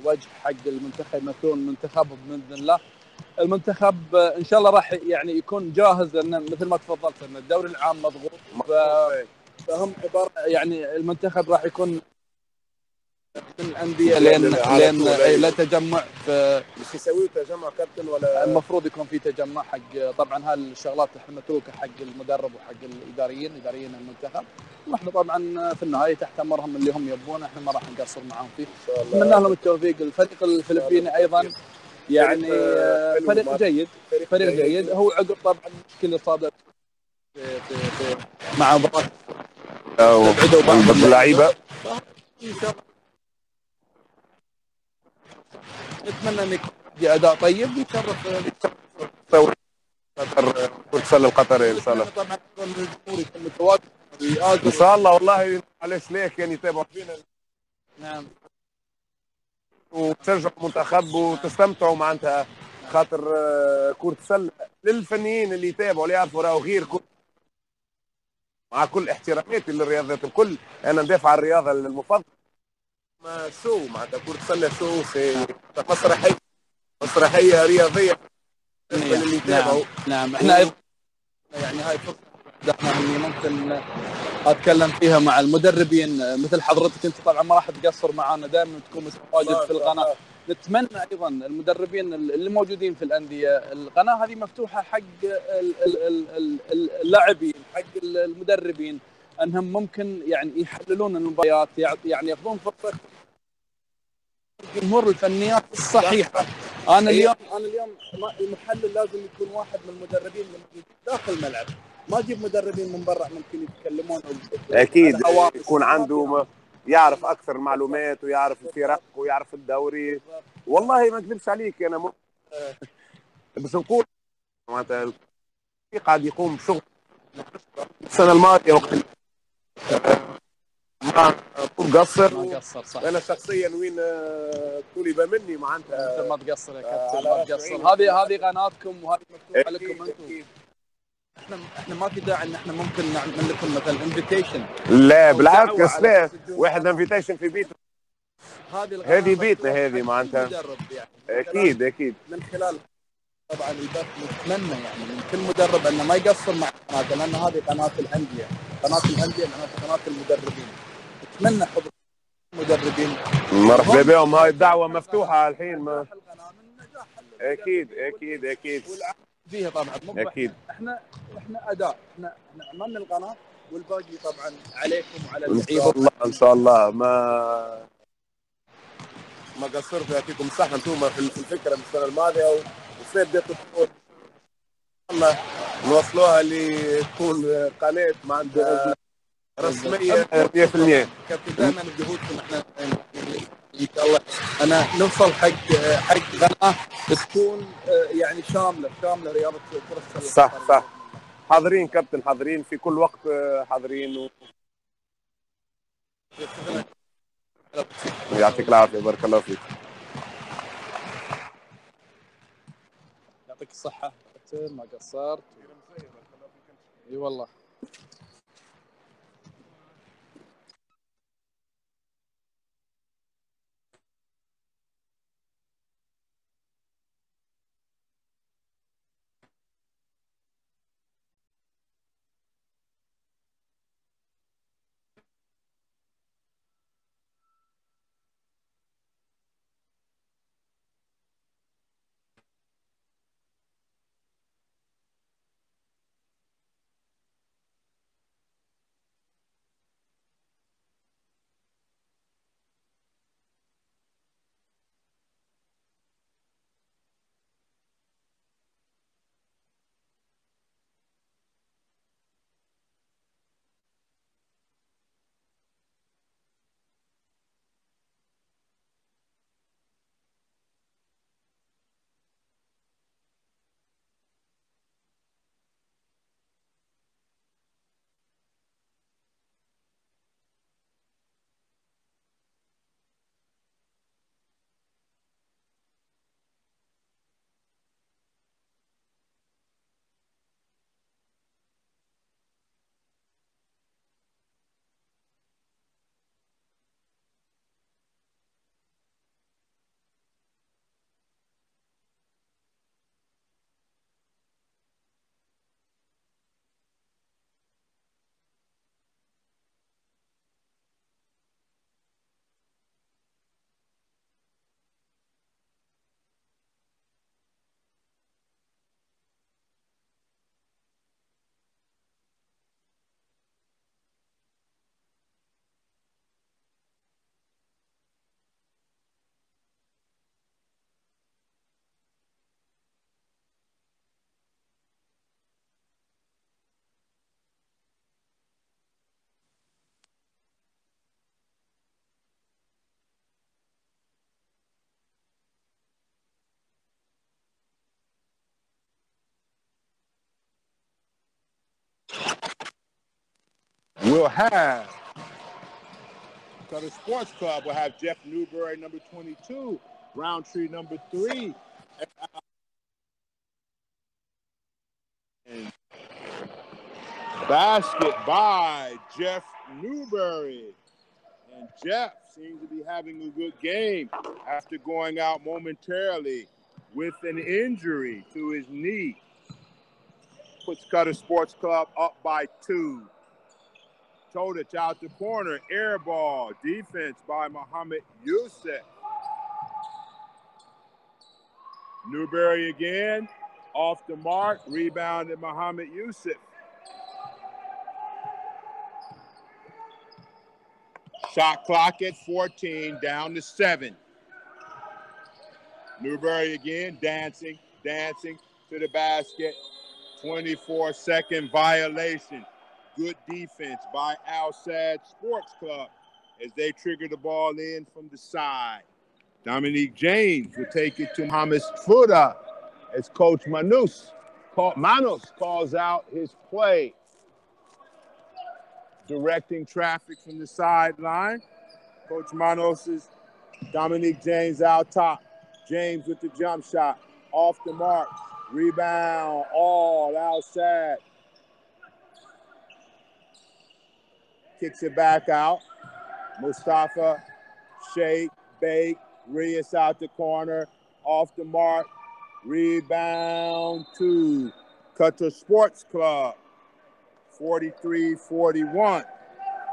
وجه حق المنتخب، يمثلون منتخبهم باذن الله. المنتخب ان شاء الله راح يعني يكون جاهز، لان مثل ما تفضلت ان الدوري العام مضغوط، فهم عباره يعني المنتخب راح يكون من الانديه لين تجمع مش يسوي تجمع كابتن، ولا المفروض يكون في تجمع حق طبعا هالشغلات احنا متروكه حق المدرب وحق اداريين المنتخب، واحنا طبعا في النهايه تحت امرهم اللي هم يبونه، احنا ما راح نقصر معاهم فيه. نتمنى لهم التوفيق. الفريق الفلبيني ايضا يعني فريق جيد. هو عقب طبعا المشكله صادت في مع مباراه بعدوا بعض اللعيبه، نتمنى ان يكون اداء طيب ويشرف قطر، كرة القطري ان شاء الله. طبعا الجمهور يكون متواجد ان شاء الله. والله علاش ليك يعني يتابعوا فينا. نعم، وتشجعوا المنتخب وتستمتعوا معناتها، خاطر كرة السلة للفنيين اللي يتابعوا اللي يعرفوا راهو غير مع كل احتراماتي للرياضات الكل، انا ندافع عن الرياضه المفضله. ما شو معناتها كرة السلة شو في مسرحيه رياضيه بالنسبه للي يتابعوا. نعم احنا ايضا يعني هاي فرصه احنا اللي ممكن اتكلم فيها مع المدربين مثل حضرتك، انت طبعا ما راح تقصر معنا، دائما تكون متواجد في القناه. نتمنى ايضا المدربين اللي موجودين في الانديه، القناه هذه مفتوحه حق اللاعبين، حق المدربين، انهم ممكن يعني يحللون المباريات، يعني ياخذون فرصه جمهور الفنيات الصحيحه. انا اليوم المحلل لازم يكون واحد من المدربين اللي داخل الملعب، ما اجيب مدربين من برا ممكن يتكلمون. اكيد يكون عنده يعرف اكثر المعلومات، ويعرف الفرق، ويعرف الدوري. والله ما اكذبش عليك، انا بس نقول معناتها قاعد يقوم بشغل السنه الماضيه وقت ما قصر صح. انا شخصيا وين طلب مني معناتها ما تقصر يا كابتن، ما تقصر. هذه قناتكم وهذه مفتوحه لكم انتم. احنا ما في داعي ان احنا ممكن نعمل لكم مثلا انفيتيشن. لا بالعكس، لا واحد انفيتيشن في بيت، هذه بيتنا هذه معناتها. مدرب يعني اكيد اكيد من خلال طبعا البث نتمنى يعني من كل مدرب انه ما يقصر مع قناته، لان هذه قناه الانديه، لانها قناه المدربين. نتمنى حضور مدربين. مرحبا بهم، هاي الدعوه مفتوحه الحين. ما نجاح اكيد اكيد اكيد فيها طبعا. اكيد احنا اداء، احنا عملنا القناه، والباقي طبعا عليكم وعلى ان شاء الله. ان شاء الله ما قصرتوا، يعطيكم الصحه انتم في الفكره من السنه الماضيه، وصير بديتوا الله نوصلوها لتكون قناه معناتها رسميه 100%. كابتن دائما بجهودكم احنا ان شاء الله انا نوصل حق قناه تكون يعني شامله رياضه كره السله. صح حاضرين كابتن، حاضرين في كل وقت، حاضرين يعطيك العافيه، بارك الله فيك. يعطيك الصحه ما قصرت. اي والله. We'll have Qatar Sports Club will have Jeff Newberry, number 22, Roundtree, number 3. And basket by Jeff Newberry. And Jeff seems to be having a good game after going out momentarily with an injury to his knee. Puts Qatar Sports Club up by 2. Todic out the corner, air ball, defense by Muhammad Yusuf. Newberry again, off the mark, rebounded Muhammad Yusuf. Shot clock at 14, down to 7. Newberry again, dancing to the basket. 24-second violation. Good defense by Al Sadd Sports Club as they trigger the ball in from the side. Dominique James will take it to Mohamed Fuda as Coach Manos calls out his play. Directing traffic from the sideline. Coach Manos' Dominique James out top. James with the jump shot. Off the mark. Rebound. All Al Sadd. kicks it back out. Mustafa, shake, bake, Reyes out the corner, off the mark, rebound to Qatar Sports Club, 43-41.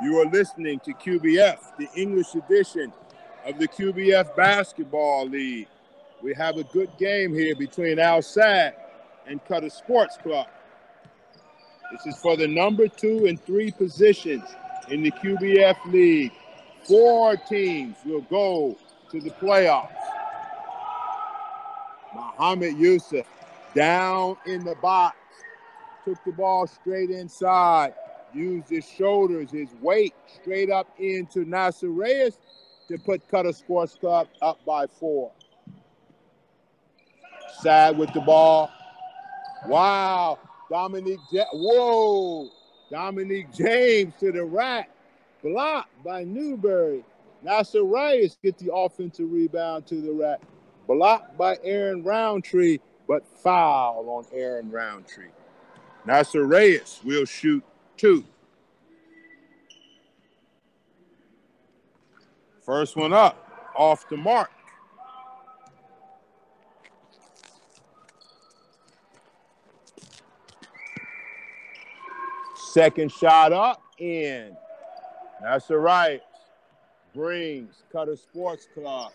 You are listening to QBF, the English edition of the QBF Basketball League. We have a good game here between Al Sadd and Qatar Sports Club. This is for the number 2 and 3 positions in the QBF League. 4 teams will go to the playoffs. Muhammad Yusuf down in the box. Took the ball straight inside. Used his shoulders, his weight straight up into Nasser Reyes to put Qatar Sports Club up by 4. Sadd with the ball. Wow. Dominique James to the rack. Blocked by Newberry. Nasser Reyes get the offensive rebound to the rack. Blocked by Aaron Roundtree, but foul on Aaron Roundtree. Nasser Reyes will shoot 2. First one up, off the mark. Second shot up, in. Nasser Reyes brings Qatar Sports Club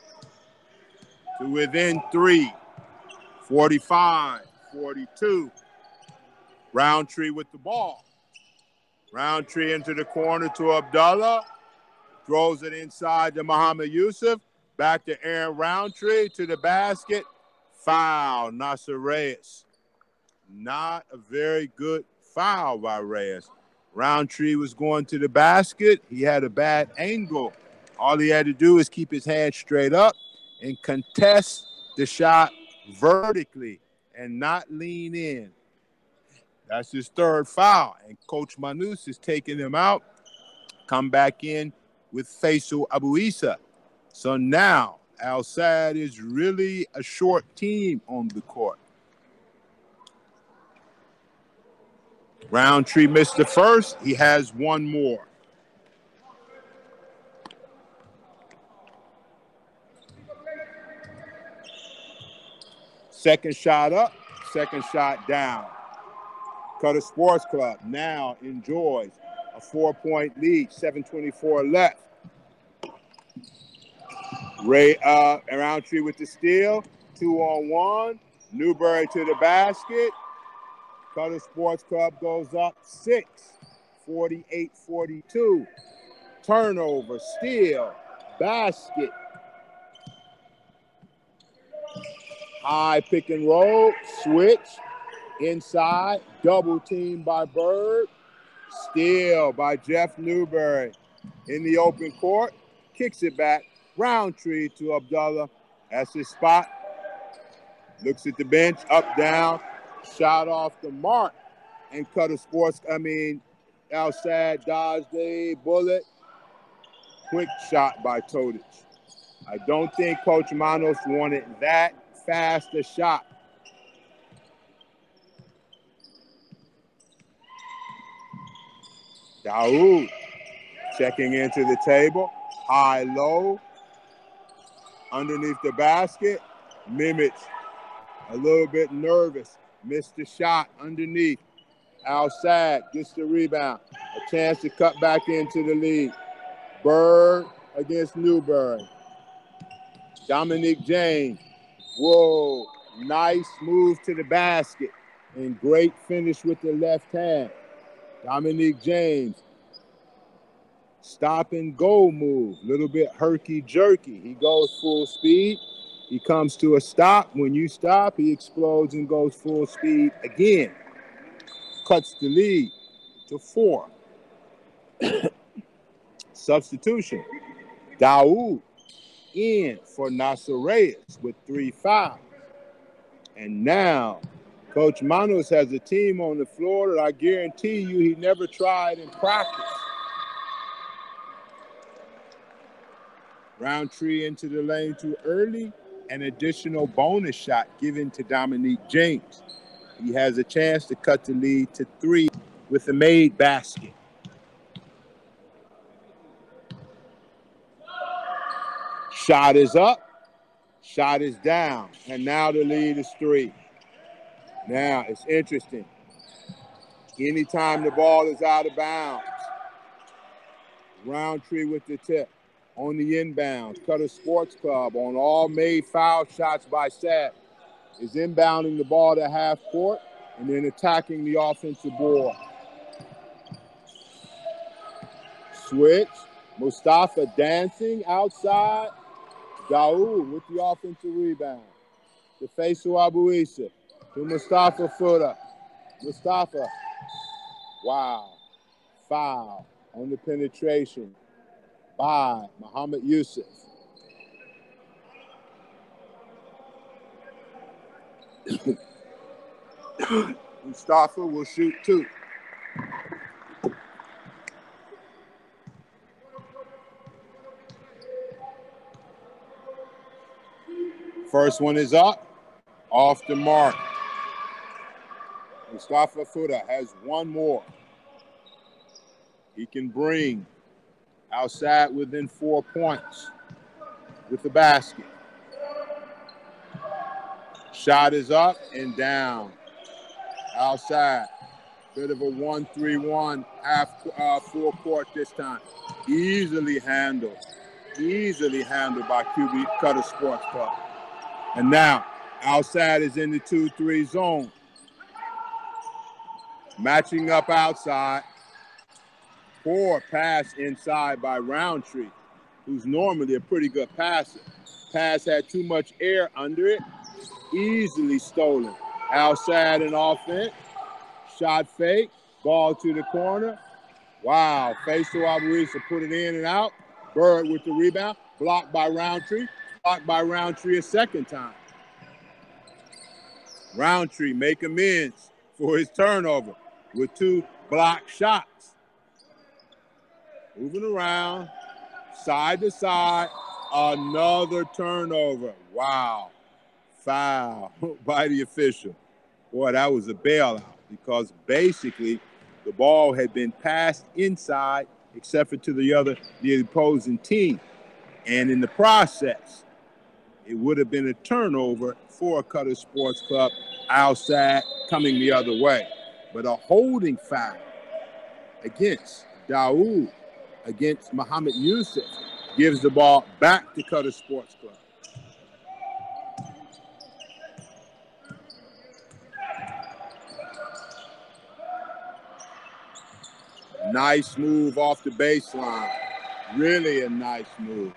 to within 3, 45-42. Roundtree with the ball. Roundtree into the corner to Abdullah. Throws it inside to Muhammad Yusuf. Back to Aaron Roundtree to the basket. Foul, Nasser Reyes. Not a very good foul by Reyes. Roundtree was going to the basket. He had a bad angle. All he had to do is keep his hand straight up and contest the shot vertically and not lean in. That's his 3rd foul. And Coach Manus is taking him out. Come back in with Faisal Abu Isa. So now Al Sadd is really a short team on the court. Roundtree missed the first. He has one more. Second shot up, second shot down. Qatar Sports Club now enjoys a 4-point lead, 7:24 left. Roundtree with the steal, 2-on-1. Newberry to the basket. Qatar Sports Club goes up 6, 48-42. Turnover, steal, basket. High pick and roll, switch, inside, double team by Bird. Steal by Jeff Newberry in the open court. Kicks it back. Roundtree to Abdullah. That's his spot. Looks at the bench, up, down. Shot off the mark. And Al Sadd dodged a bullet. Quick shot by Todic. I don't think Coach Manos wanted that fast a shot. Daoud checking into the table. High, low. Underneath the basket. Mimic a little bit nervous. Missed the shot underneath. Al Sadd gets the rebound. A chance to cut back into the lead. Bird against Newberry. Dominique James. Whoa. Nice move to the basket. And great finish with the left hand. Dominique James. Stop and go move. Little bit herky-jerky. He goes full speed. He comes to a stop. When you stop, he explodes and goes full speed again. Cuts the lead to 4. Substitution. Daoud in for Nasser Reyes with 3 fouls. And now Coach Manos has a team on the floor that I guarantee you he never tried in practice. Roundtree into the lane too early. An additional bonus shot given to Dominique James. He has a chance to cut the lead to 3 with a made basket. Shot is up. Shot is down. And now the lead is 3. Now, it's interesting. Anytime the ball is out of bounds, Roundtree with the tip. On the inbound, Qatar Sports Club on all made foul shots by Sadd is inbounding the ball to half court and then attacking the offensive board. Switch. Mustafa dancing outside. Daoud with the offensive rebound. To Faisal Abu Issa. To Mustafa Footer. Mustafa. Wow. Foul on the penetration by Muhammad Yusuf. Mustafa will shoot 2. First one is up, off the mark. Mustafa Footer has one more. He can bring Al Sadd within 4 points with the basket. Shot is up and down. Al Sadd, bit of a 1-3-1 half full court this time. Easily handled by QB Qatar Sports Club. And now Al Sadd is in the 2-3 zone. Matching up outside. Poor pass inside by Roundtree, who's normally a pretty good passer. Pass had too much air under it. Easily stolen. Al Sadd in offense. Shot fake. Ball to the corner. Wow. Faisal Abu Issa put it in and out. Bird with the rebound. Blocked by Roundtree. Blocked by Roundtree a second time. Roundtree make amends for his turnover with 2 blocked shots. Moving around, side to side, another turnover. Wow. Foul by the official. Boy, that was a bailout because basically the ball had been passed inside except for to the opposing team. And in the process, it would have been a turnover for Qatar Sports Club. Al Sadd coming the other way. But a holding foul against Daoud, against Muhammad Yusuf, gives the ball back to Qatar Sports Club. Nice move off the baseline. Really a nice move.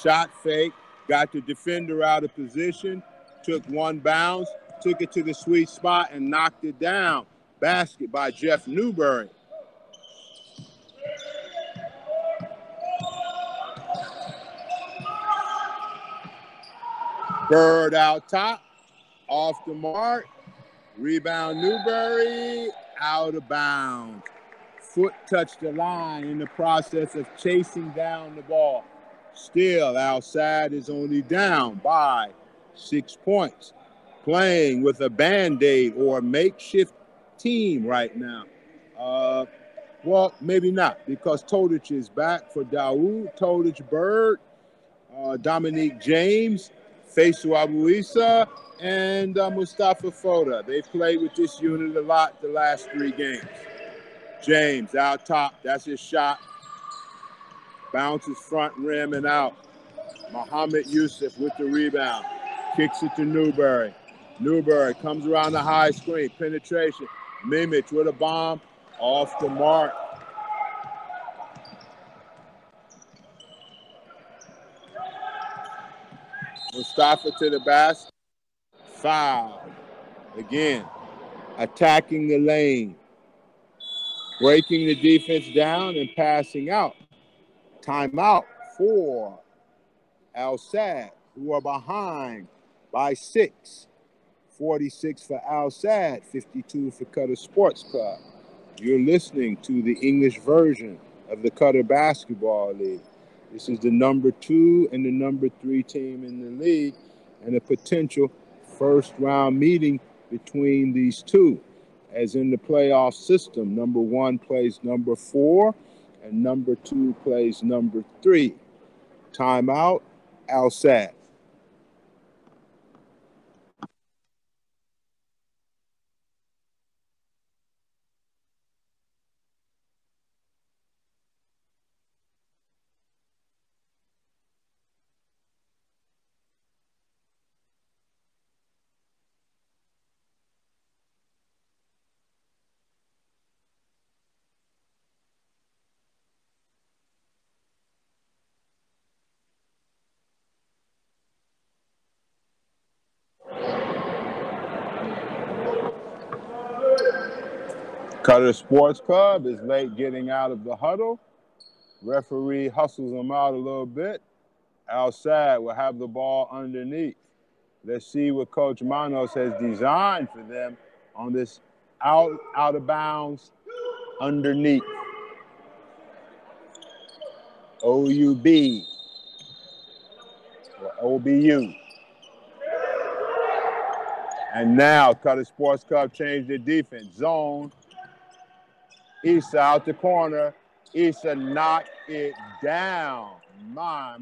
Shot fake, got the defender out of position, took one bounce, took it to the sweet spot and knocked it down. Basket by Jeff Newberry. Bird out top, off the mark. Rebound Newberry, out of bounds. Foot touched the line in the process of chasing down the ball. Still, Al Sadd is only down by 6 points. Playing with a Band-Aid or a makeshift team right now. Well, maybe not, because Todich is back for Daoud, Todich, Bird, Dominique James, Faisal Abu Issa, and Mustafa Fota. They've played with this unit a lot the last 3 games. James out top, that's his shot. Bounces front rim and out. Muhammad Yusuf with the rebound. Kicks it to Newberry. Newberry comes around the high screen. Penetration. Mimic with a bomb. Off the mark. Mustafa to the basket. Foul. Again, attacking the lane. Breaking the defense down and passing out. Timeout for Al Sadd, who are behind by 6. 46 for Al Sadd, 52 for Qatar Sports Club. You're listening to the English version of the Qatar Basketball League. This is the number 2 and the number 3 team in the league, and a potential first-round meeting between these two. As in the playoff system, number 1 plays number 4, and number 2 plays number 3. Timeout Al Sadd. Qatar Sports Club is late getting out of the huddle. Referee hustles him out a little bit. Al Sadd will have the ball underneath. Let's see what Coach Manos has designed for them on this out of bounds underneath. OUB or OBU. And now Qatar Sports Club changed their defense. Zone. Issa out the corner. Issa knocked it down. My.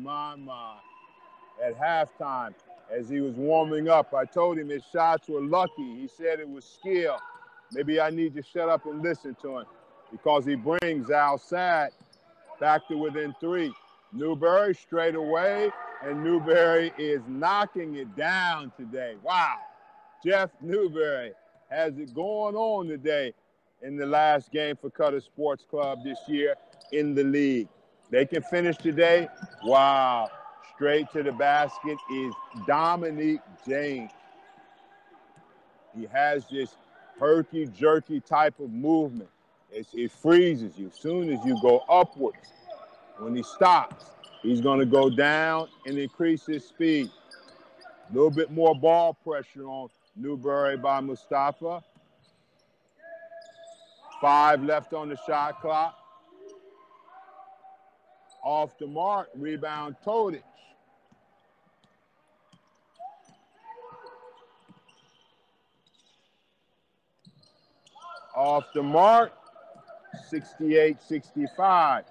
At halftime, as he was warming up, I told him his shots were lucky. He said it was skill. Maybe I need to shut up and listen to him because he brings Al Sadd back to within 3. Newberry straight away, and Newberry is knocking it down today. Wow. Jeff Newberry has it going on today in the last game for Qatar Sports Club this year in the league. They can finish today. Wow. Straight to the basket is Dominique James. He has this herky-jerky type of movement. It freezes you as soon as you go upwards. When he stops, he's going to go down and increase his speed. A little bit more ball pressure on Newberry by Mustafa. 5 left on the shot clock. Off the mark, rebound Todic. Off the mark, 68-65.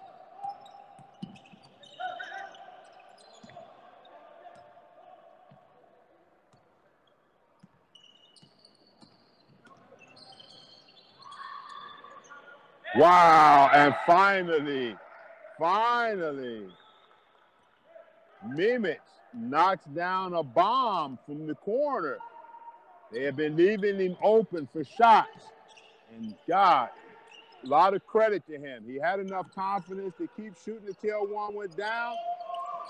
Wow, and finally, Mimich knocks down a bomb from the corner. They have been leaving him open for shots. And God, a lot of credit to him. He had enough confidence to keep shooting until one went down.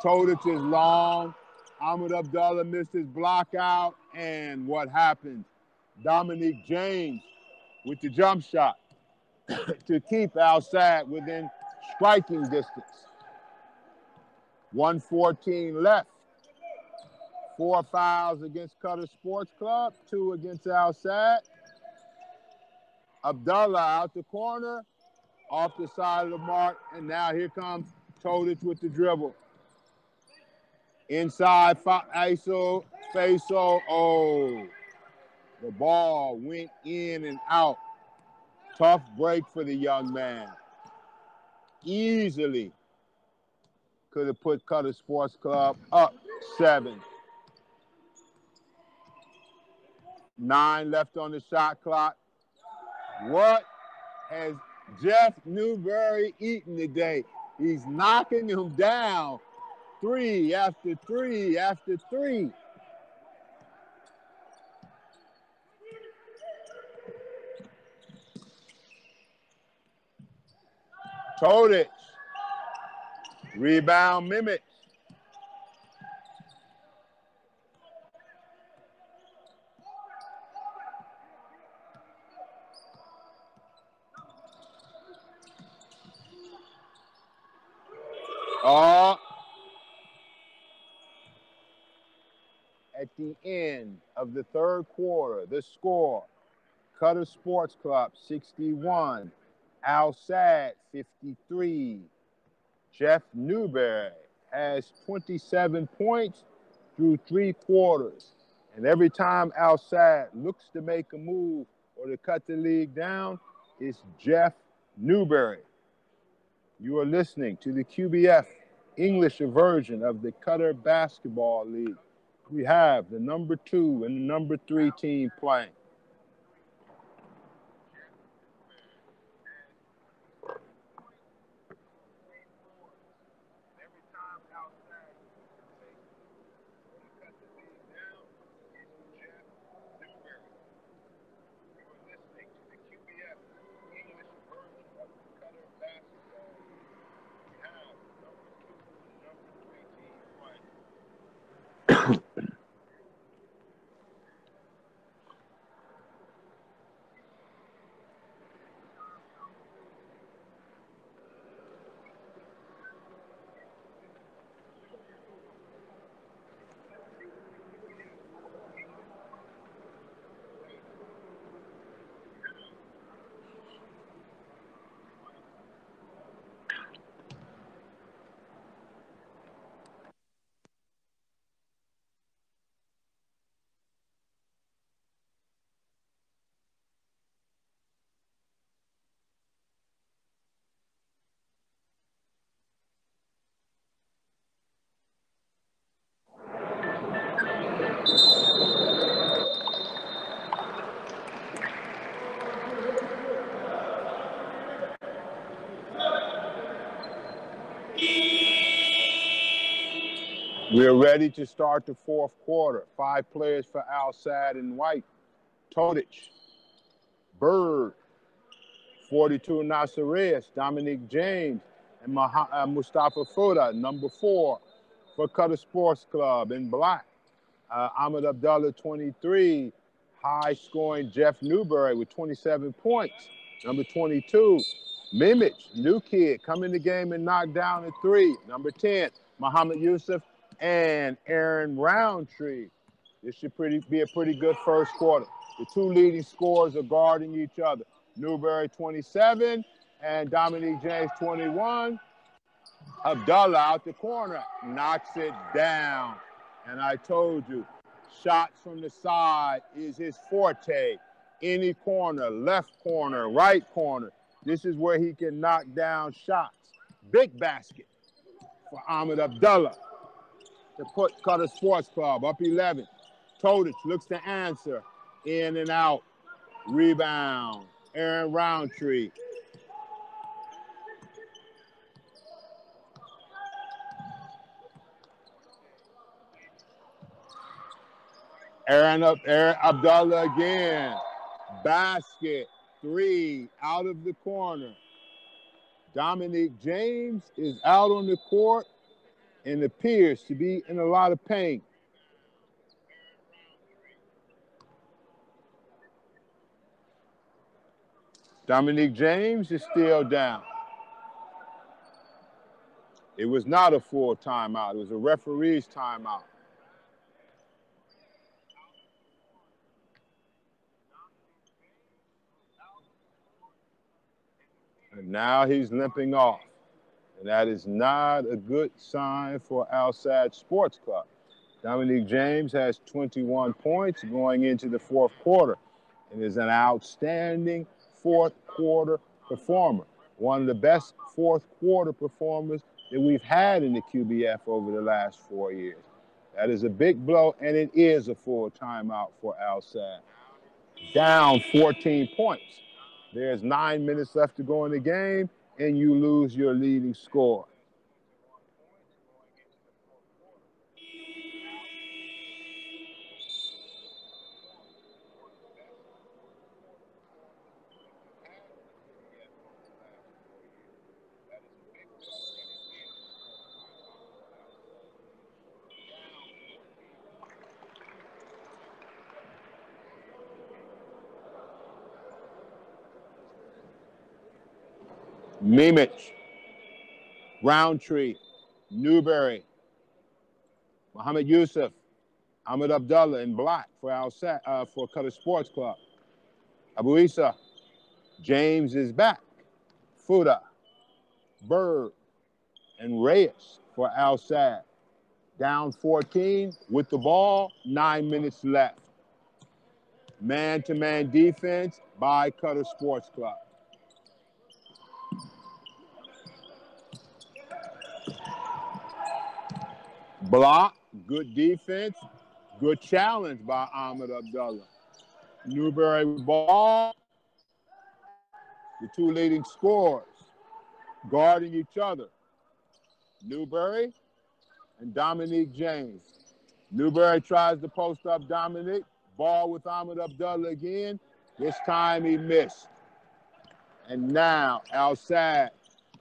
Todic is long. Ahmed Abdullah missed his block out. And what happened? Dominique James with the jump shot to keep Al Sadd within striking distance. 1:14 left. 4 fouls against Qatar Sports Club, 2 against Al Sadd. Abdullah out the corner, off the side of the mark, and now here comes Todic with the dribble. Inside, ISO, Faisal, oh. The ball went in and out. Tough break for the young man. Easily could have put Qatar Sports Club up 7. 9 left on the shot clock. What has Jeff Newberry eaten today? He's knocking him down 3 after 3 after 3. Todic. Rebound Mimich. At the end of the third quarter, the score, Qatar Sports Club 61, Al Sadd 53. Jeff Newberry has 27 points through 3 quarters. And every time Al Sadd looks to make a move or to cut the league down, it's Jeff Newberry. You are listening to the QBF English version of the Qatar Basketball League. We have the number 2 and the number 3 team playing. We're ready to start the fourth quarter. 5 players for Al Sadd in white. Todic, Bird, 42 Nasser Reyes, Dominique James, and Mustafa Fuda, number 4 for Qatar Sports Club in black. Ahmed Abdullah, 23, high-scoring Jeff Newberry with 27 points. Number 22, Mimich, new kid, come in the game and knock down a 3. Number 10, Muhammad Yusuf and Aaron Roundtree. This should be a pretty good first quarter. The 2 leading scorers are guarding each other. Newberry, 27, and Dominique James, 21. Abdullah out the corner, knocks it down. And I told you, shots from the side is his forte. Any corner, left corner, right corner. This is where he can knock down shots. Big basket for Ahmed Abdullah to put Qatar Sports Club up 11. Todic looks to answer. In and out. Rebound. Aaron Roundtree. Aaron Abdullah again. Basket. 3 out of the corner. Dominique James is out on the court and appears to be in a lot of pain. Dominique James is still down. It was not a full timeout. It was a referee's timeout. And now he's limping off. And that is not a good sign for Al Sadd Sports Club. Dominique James has 21 points going into the fourth quarter and is an outstanding fourth quarter performer. One of the best fourth quarter performers that we've had in the QBF over the last 4 years. That is a big blow, and it is a full timeout for Al Sadd. Down 14 points. There's 9 minutes left to go in the game, and you lose your leading scorer. Mimich, Roundtree, Newberry, Muhammad Yusuf, Ahmed Abdullah in black for for Qatar Sports Club. Abu Issa, James is back. Fuda, Bird, and Reyes for Al Sadd. Down 14 with the ball, 9 minutes left. Man-to-man defense by Qatar Sports Club. Block, good defense, good challenge by Ahmed Abdullah. Newberry ball. The two leading scorers guarding each other. Newberry and Dominique James. Newberry tries to post up Dominique. Ball with Ahmed Abdullah again. This time he missed. And now Sadd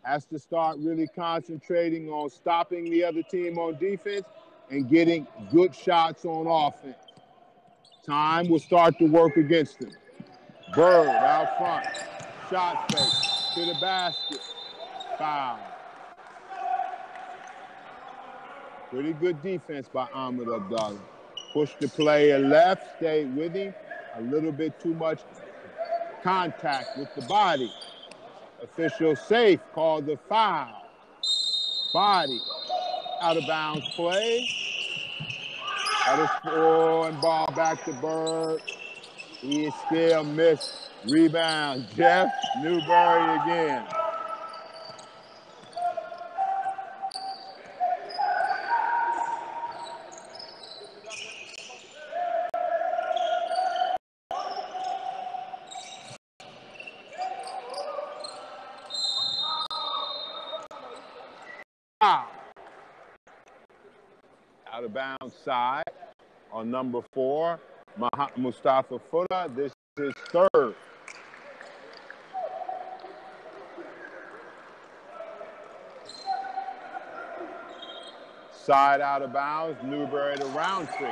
has to start really concentrating on stopping the other team on defense and getting good shots on offense. Time will start to work against him. Bird out front. Shot fake to the basket. Foul. Pretty good defense by Ahmed Abdullah. Pushed the player left, stayed with him. A little bit too much contact with the body. Official safe, called the foul. Body. Out of bounds play. That is and ball back to Bird. He is still missed. Rebound, Jeff Newberry again. Out of bounds side on number 4, Mustafa Fuller. This is third. Side out of bounds, Newberry to Roundtree.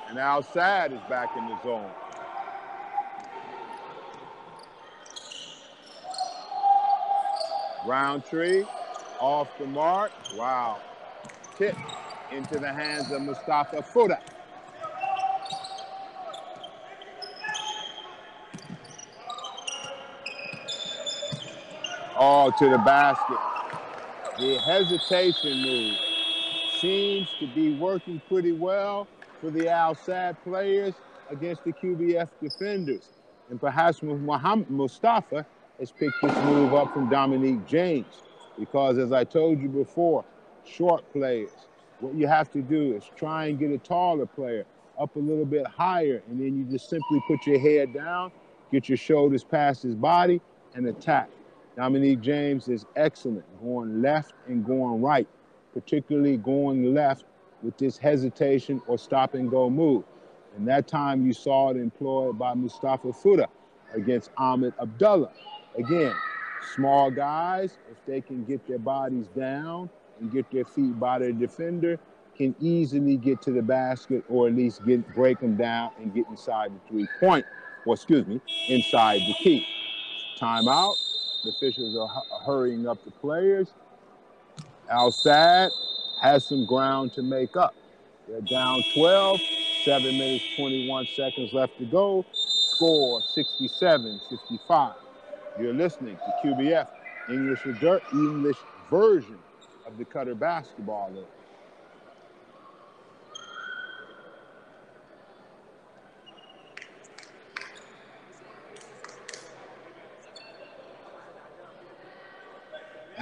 And Sadd is back in the zone. Roundtree off the mark. Wow. Tip into the hands of Mustafa Fuller. Oh, to the basket. The hesitation move seems to be working pretty well for the Sadd players against the QBF defenders. And perhaps Mustafa has picked this move up from Dominique James because, as I told you before, short players, what you have to do is try and get a taller player up a little bit higher, and then you just simply put your head down, get your shoulders past his body, and attack. Dominique James is excellent going left and going right, particularly going left with this hesitation or stop and go move. And that time you saw it employed by Mustafa Fuller against Ahmed Abdullah. Again, small guys, if they can get their bodies down and get their feet by their defender, can easily get to the basket or at least break them down and get inside the inside the key. Timeout. The officials are hurrying up the players. Sadd has some ground to make up. They're down 12, 7 minutes, 21 seconds left to go. Score 67-55. You're listening to QBF, English version of the Qatar Basketball League.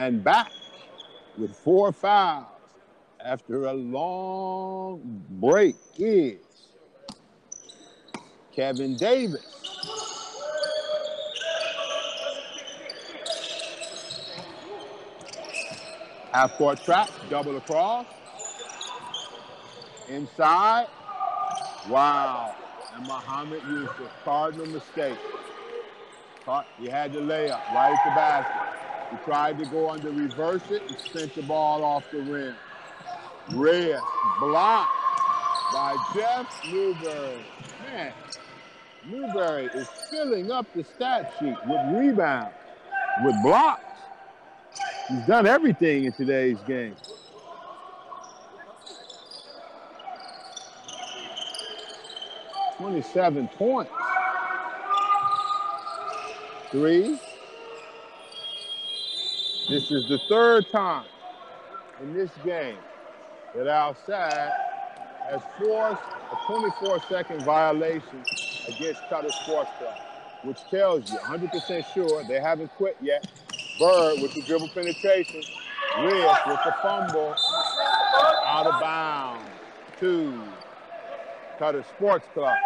And back with 4 fouls after a long break is Kevin Davis. Half-court trap, double across. Inside. Wow. And Muhammad Yusuf, cardinal mistake. He had the layup right at the basket. He tried to go under, reverse it, and sent the ball off the rim. Reyes blocked by Jeff Newberry. Man, Newberry is filling up the stat sheet with rebounds, with blocks. He's done everything in today's game. "27 points. 3. This is the third time in this game that Sadd has forced a 24-second violation against Qatar Sports Club, which tells you 100% sure they haven't quit yet. Bird with the dribble penetration. Reyes with the fumble. out of bounds to Qatar Sports Club.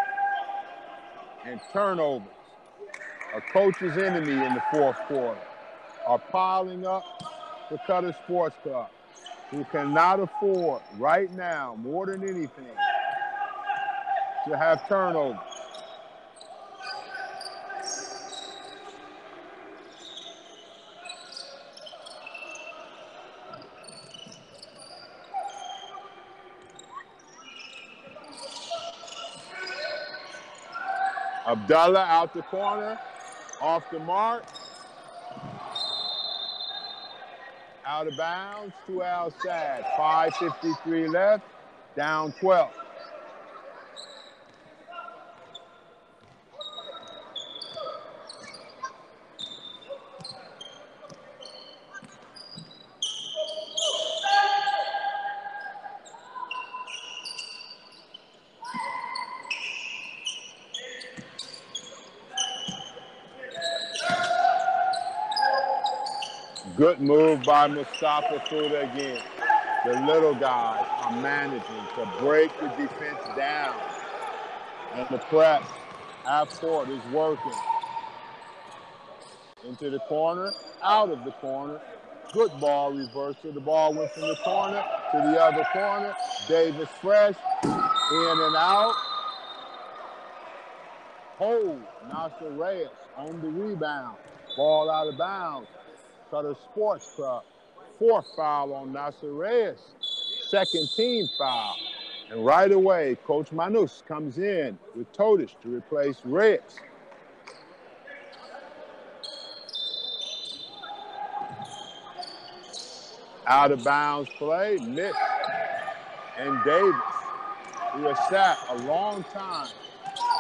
And turnovers, a coach's enemy in the fourth quarter, are piling up for Qatar Sports Club, who cannot afford right now, more than anything, to have turnovers. Abdullah out the corner, off the mark. Out of bounds to Al Sadd. 5:53 left, down 12. Good move by Mustafa Fuda again. The little guys are managing to break the defense down. And the press, half court, is working. Into the corner, out of the corner. Good ball reversal. The ball went from the corner to the other corner. Davis fresh, in and out. Hold, Nasser Reyes on the rebound. Ball out of bounds. Qatar Sports Club. Fourth foul on Nasser Reyes. Second team foul. And right away, Coach Manus comes in with Todish to replace Reyes. Out of bounds play, missed. And Davis, who has sat a long time,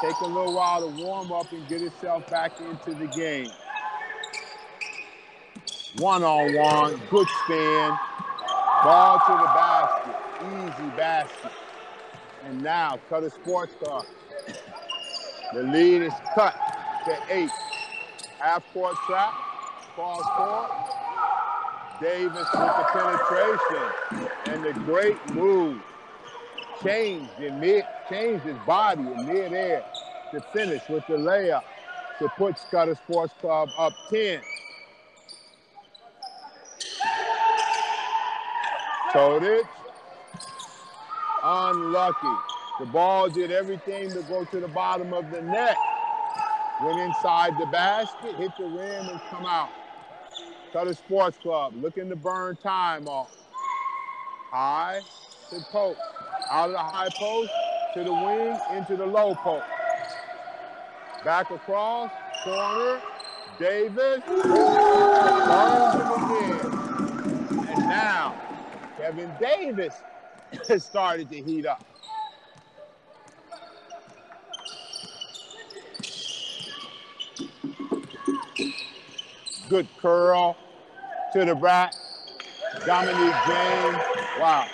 take a little while to warm up and get himself back into the game. One-on-one, good spin, ball to the basket, easy basket. And now, Qatar Sports Club. The lead is cut to 8. Half-court trap, cross court. Davis with the penetration and the great move. Changed his body in mid-air to finish with the layup to put Qatar Sports Club up 10. Todic, unlucky. The ball did everything to go to the bottom of the net. Went inside the basket, hit the rim, and come out. Qatar Sports Club looking to burn time off. High to post. Out of the high post to the wing, into the low post. Back across, corner, Davis, burns him again. And now, Kevin Davis has started to heat up. Good curl to the back. Dominique James, wow,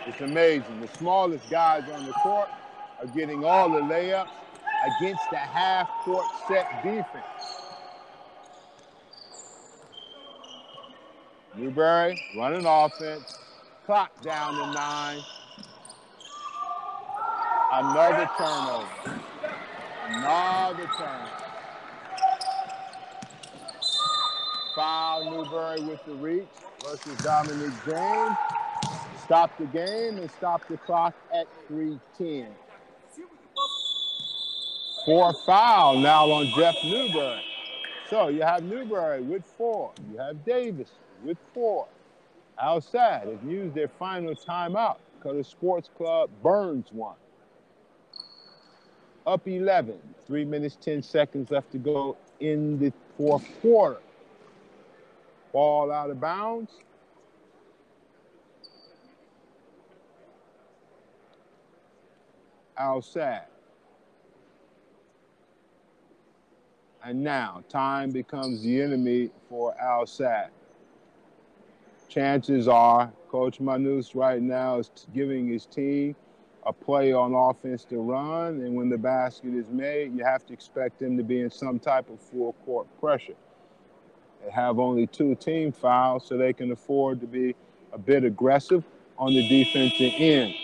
it's amazing. The smallest guys on the court are getting all the layups against the half-court set defense. Newberry running offense. Clock down to 9. Another turnover. Another turnover. Foul Newberry with the reach versus Dominique James. Stop the game and stop the clock at 3:10. 4 foul now on Jeff Newberry. So you have Newberry with 4. You have Davis with 4. Al Sadd has used their final timeout. Qatar Sports Club burns one. Up 11. 3 minutes, 10 seconds left to go in the fourth quarter. Ball out of bounds. Al Sadd. And now, time becomes the enemy for Al Sadd. Chances are, Coach Manus right now is giving his team a play on offense to run, and when the basket is made, you have to expect them to be in some type of full-court pressure. They have only 2 team fouls, so they can afford to be a bit aggressive on the defensive end.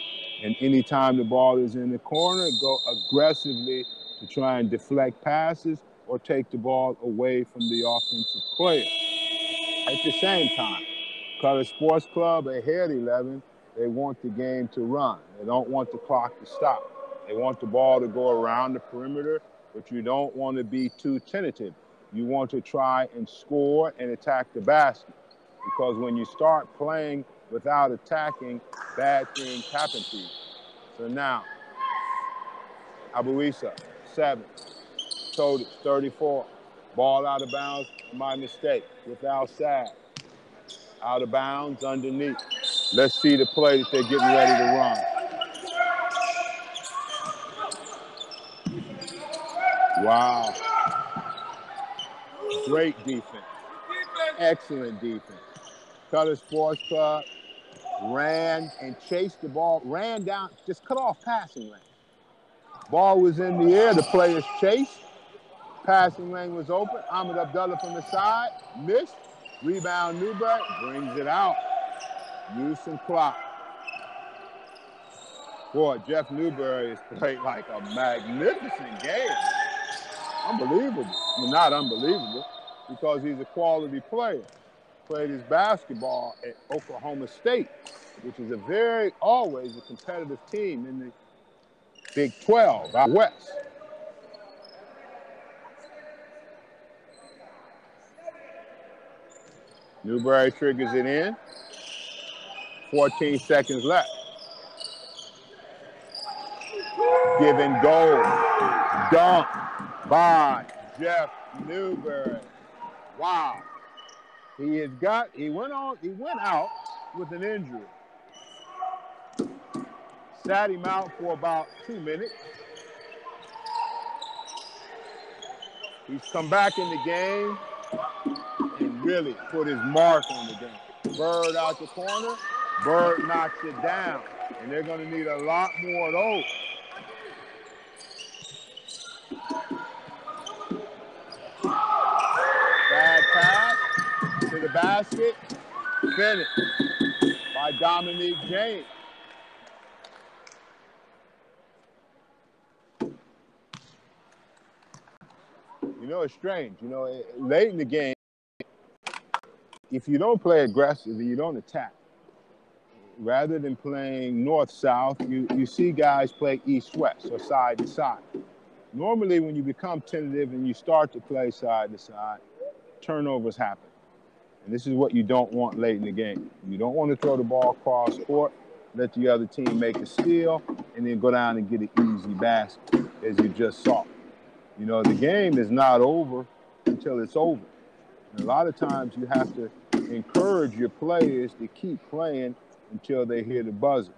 And anytime the ball is in the corner, go aggressively to try and deflect passes or take the ball away from the offensive player. At the same time, Qatar Sports Club ahead 11, they want the game to run. They don't want the clock to stop. They want the ball to go around the perimeter, but you don't want to be too tentative. You want to try and score and attack the basket, because when you start playing without attacking, bad things happen to you. So now, Abu Issa, 7, total 34, ball out of bounds, my mistake, without Sadd. Out of bounds, underneath. Let's see the play that they're getting ready to run. Wow. Great defense. Excellent defense. Qatar Sports Club ran and chased the ball, ran down, just cut off passing lane. Ball was in the air, the players chased. Passing lane was open. Ahmed Abdullah from the side, missed. Rebound, Newberg brings it out. Use some clock. Boy, Jeff Newberry has played like a magnificent game. Unbelievable. Well, not unbelievable, because he's a quality player. Played his basketball at Oklahoma State, which is always a competitive team in the Big 12 out west. Newberry triggers it in. 14 seconds left. Give and go. Dunk by Jeff Newberry. Wow. He went out with an injury. Sat him out for about 2 minutes. He's come back in the game and really put his mark on the game. Bird out the corner. Bird knocks it down. And they're going to need a lot more of those. Bad pass to the basket. Finished by Dominique James. You know, it's strange. You know, late in the game, if you don't play aggressive and you don't attack, rather than playing north-south, you see guys play east-west or side-to-side. Normally, when you become tentative and you start to play side-to-side, turnovers happen. And this is what you don't want late in the game. You don't want to throw the ball cross court, let the other team make a steal, and then go down and get an easy basket, as you just saw. You know, the game is not over until it's over. And a lot of times you have to encourage your players to keep playing until they hear the buzzer.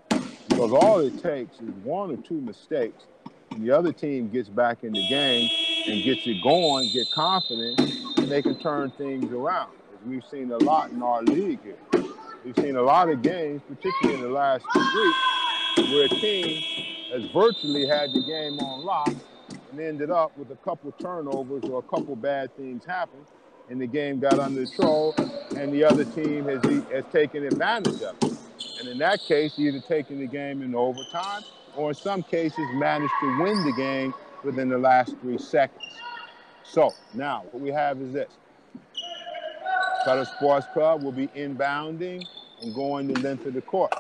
Because all it takes is 1 or 2 mistakes, and the other team gets back in the game and gets it going, get confidence, and they can turn things around. As we've seen a lot in our league here. We've seen a lot of games, particularly in the last 2 weeks, where a team has virtually had the game on lock and ended up with a couple turnovers or a couple bad things happen, and the game got under control, and the other team has taken advantage of it. And in that case, either taking the game in overtime or in some cases managed to win the game within the last 3 seconds. So now what we have is this. Qatar Sports Club will be inbounding and going the length of the court.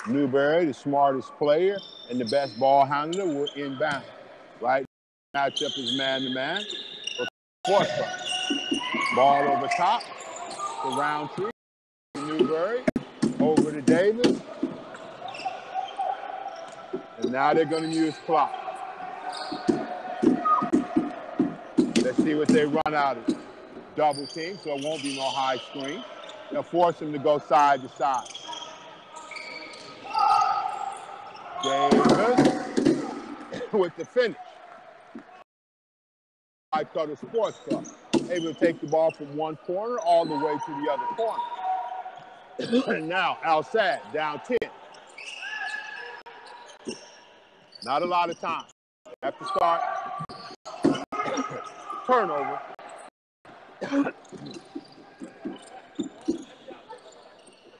Newberry, the smartest player and the best ball handler, will inbound. Right? Matchup is man-to-man for Sports Club. Ball over top to Roundtree. Newberry over to Davis. And now they're going to use clock. Let's see what they run out of. Double team, so it won't be no high screen. They'll force him to go side to side. Davis with the finish. By Qatar Sports Club, able to take the ball from one corner all the way to the other corner. And now Al Sadd down 10. Not a lot of time. Have to start. Turnover.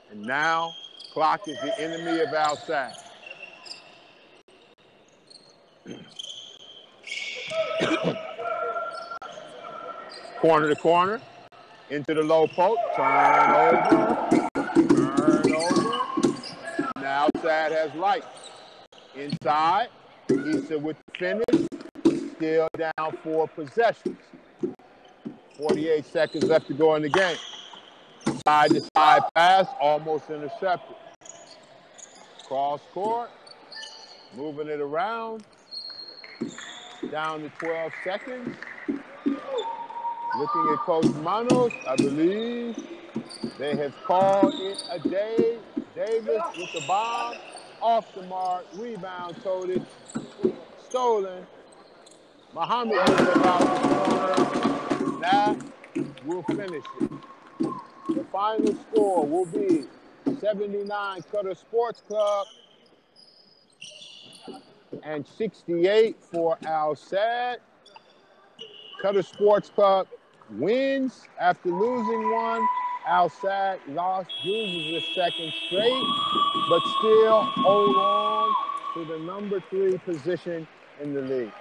And now clock is the enemy of Al Sadd. Corner to corner, into the low post, turn over. Now Sadd has light. Inside, Issa with the finish, still down 4 possessions. 48 seconds left to go in the game. Side to side pass, almost intercepted. Cross court, moving it around. Down to 12 seconds. Looking at Coach Manos, I believe they have called it a day. Davis with the bomb, off the mark, rebound, toted, stolen. Muhammad with it about the corner. That will finish it. The final score will be 79 Qatar Sports Club and 68 for Al Sadd. Qatar Sports Club wins after losing one. Al Sadd loses his second straight, but still hold on to the number 3 position in the league.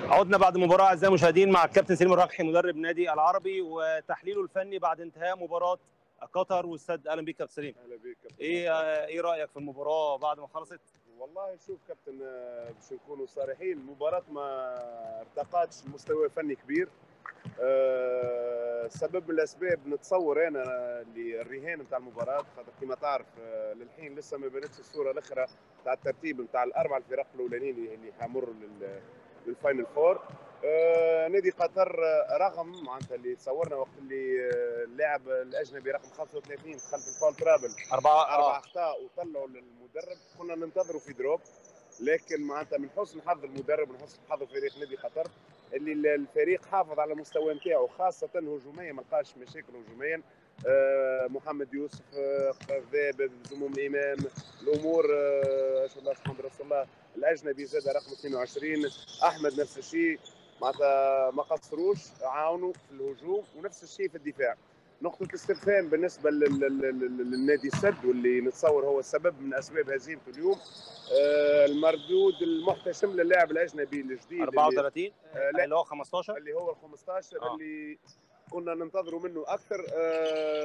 عدنا بعد المباراة أعزائي المشاهدين مع الكابتن سليم الركحي مدرب نادي العربي وتحليله الفني بعد انتهاء مباراة قطر والسد. أهلا بيك كابتن سليم. اهلا بيك كابتن. إيه رأيك في المباراة بعد ما خلصت؟ والله شوف كابتن، باش نكونوا صريحين، المباراة ما ارتقتش لمستوى فني كبير. سبب من الاسباب نتصور انا اللي الرهان نتاع المباراه، خاطر كما تعرف للحين لسه ما بانتش الصوره الاخرى نتاع الترتيب نتاع الاربع الفرق الاولانيين اللي حيمروا للفاينل فور. نادي قطر رغم معناتها اللي تصورنا وقت اللي اللاعب الاجنبي رقم 35 خلف الفاول ترابل اربع اخطاء وطلعوا للمدرب، كنا ننتظروا في دروب، لكن معناتها من حسن حظ المدرب ومن حسن حظ فريق نادي قطر اللي الفريق حافظ على المستوى نتاعو خاصه هجوميا، ما لقاش مشاكل هجوميا. محمد يوسف، ذابذ، زموم الامام، الامور شاء الله الحمد رسول الله. الاجنبي زاد رقم 22 احمد نفس الشيء، معناتها ما قصروش، عاونوا في الهجوم ونفس الشيء في الدفاع. نقطة استفهام بالنسبة للنادي السد، واللي نتصور هو السبب من أسباب هزيمته اليوم، المردود المحتشم للاعب الأجنبي الجديد 34 اللي هو 15 اللي هو ال 15 اللي كنا ننتظروا منه أكثر.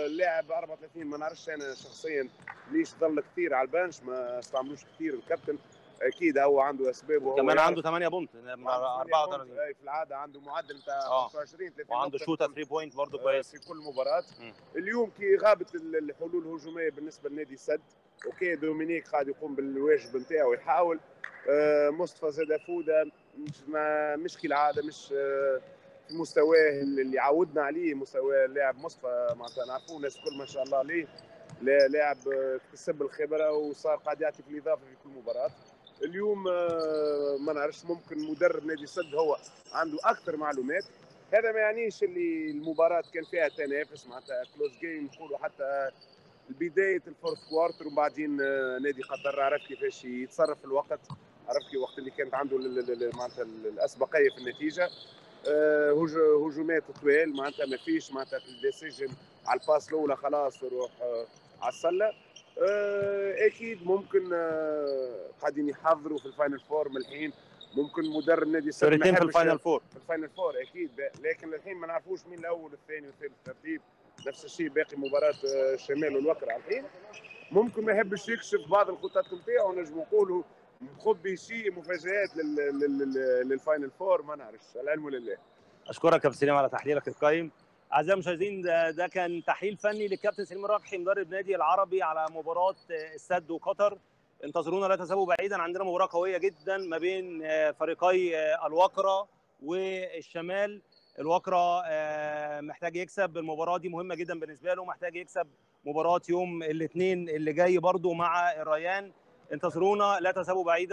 اللاعب 34 ما نعرفش أنا شخصيا ليش ظل كثير على البنش، ما استعملوش كثير الكابتن، اكيد هو عنده اسباب، وهو كمان عنده 8 بونت من 34. في العاده عنده معدل بتاع 25 30 وعنده شوطه 3 بوينت برضه كويس في كل مباراه. اليوم كي غابت الحلول الهجوميه بالنسبه لنادي السد، اوكي دومينيك قاعد يقوم بالواجب نتاعو ويحاول. مصطفى زاد فوده مش كالعاده، مش في مستواه اللي عودنا عليه، مستوى اللاعب مصطفى معناتها نعرفوه الناس الكل ما شاء الله عليه، لاعب اكتسب الخبره وصار قاعد يعطي في الاضافه في كل مباراه. اليوم ما نعرفش، ممكن مدرب نادي السد هو عنده اكثر معلومات. هذا ما يعنيش اللي المباراه كان فيها تنافس معناتها كلوز جيم نقولوا، حتى بدايه الفورث كوارتر، وبعدين نادي قطر عرف كيفاش يتصرف في الوقت، عرف كي وقت اللي كانت عنده معناتها الاسبقيه في النتيجه. هجومات طوال معناتها ما فيش معناتها الديسيجن على الباس الاولى خلاص يروح على السله. اكيد ممكن قاعدين يحضروا في الفاينل فور من الحين، ممكن مدرب نادي السد في الفاينل فور اكيد، لكن الحين ما نعرفوش مين الاول والثاني والثالث ترتيب. نفس الشيء باقي مباراه الشمال والوكر على الحين، ممكن ما يحبش يكشف بعض الخطط نتاعو، نجم نقولوا مخبي شيء مفاجآت للفاينل فور، ما نعرفش، العلم لله. اشكرك كابتن سليم على تحليلك القيم. اعزائي المشاهدين، ده كان تحليل فني للكابتن سليم الرقحي مدرب نادي العربي على مباراه السد وقطر. انتظرونا لا تذهبوا بعيدا، عندنا مباراه قويه جدا ما بين فريقي الوكره والشمال. الوكره محتاج يكسب، المباراه دي مهمه جدا بالنسبه له، محتاج يكسب مباراه يوم الاثنين اللي جاي برضو مع الريان. انتظرونا لا تذهبوا بعيدا.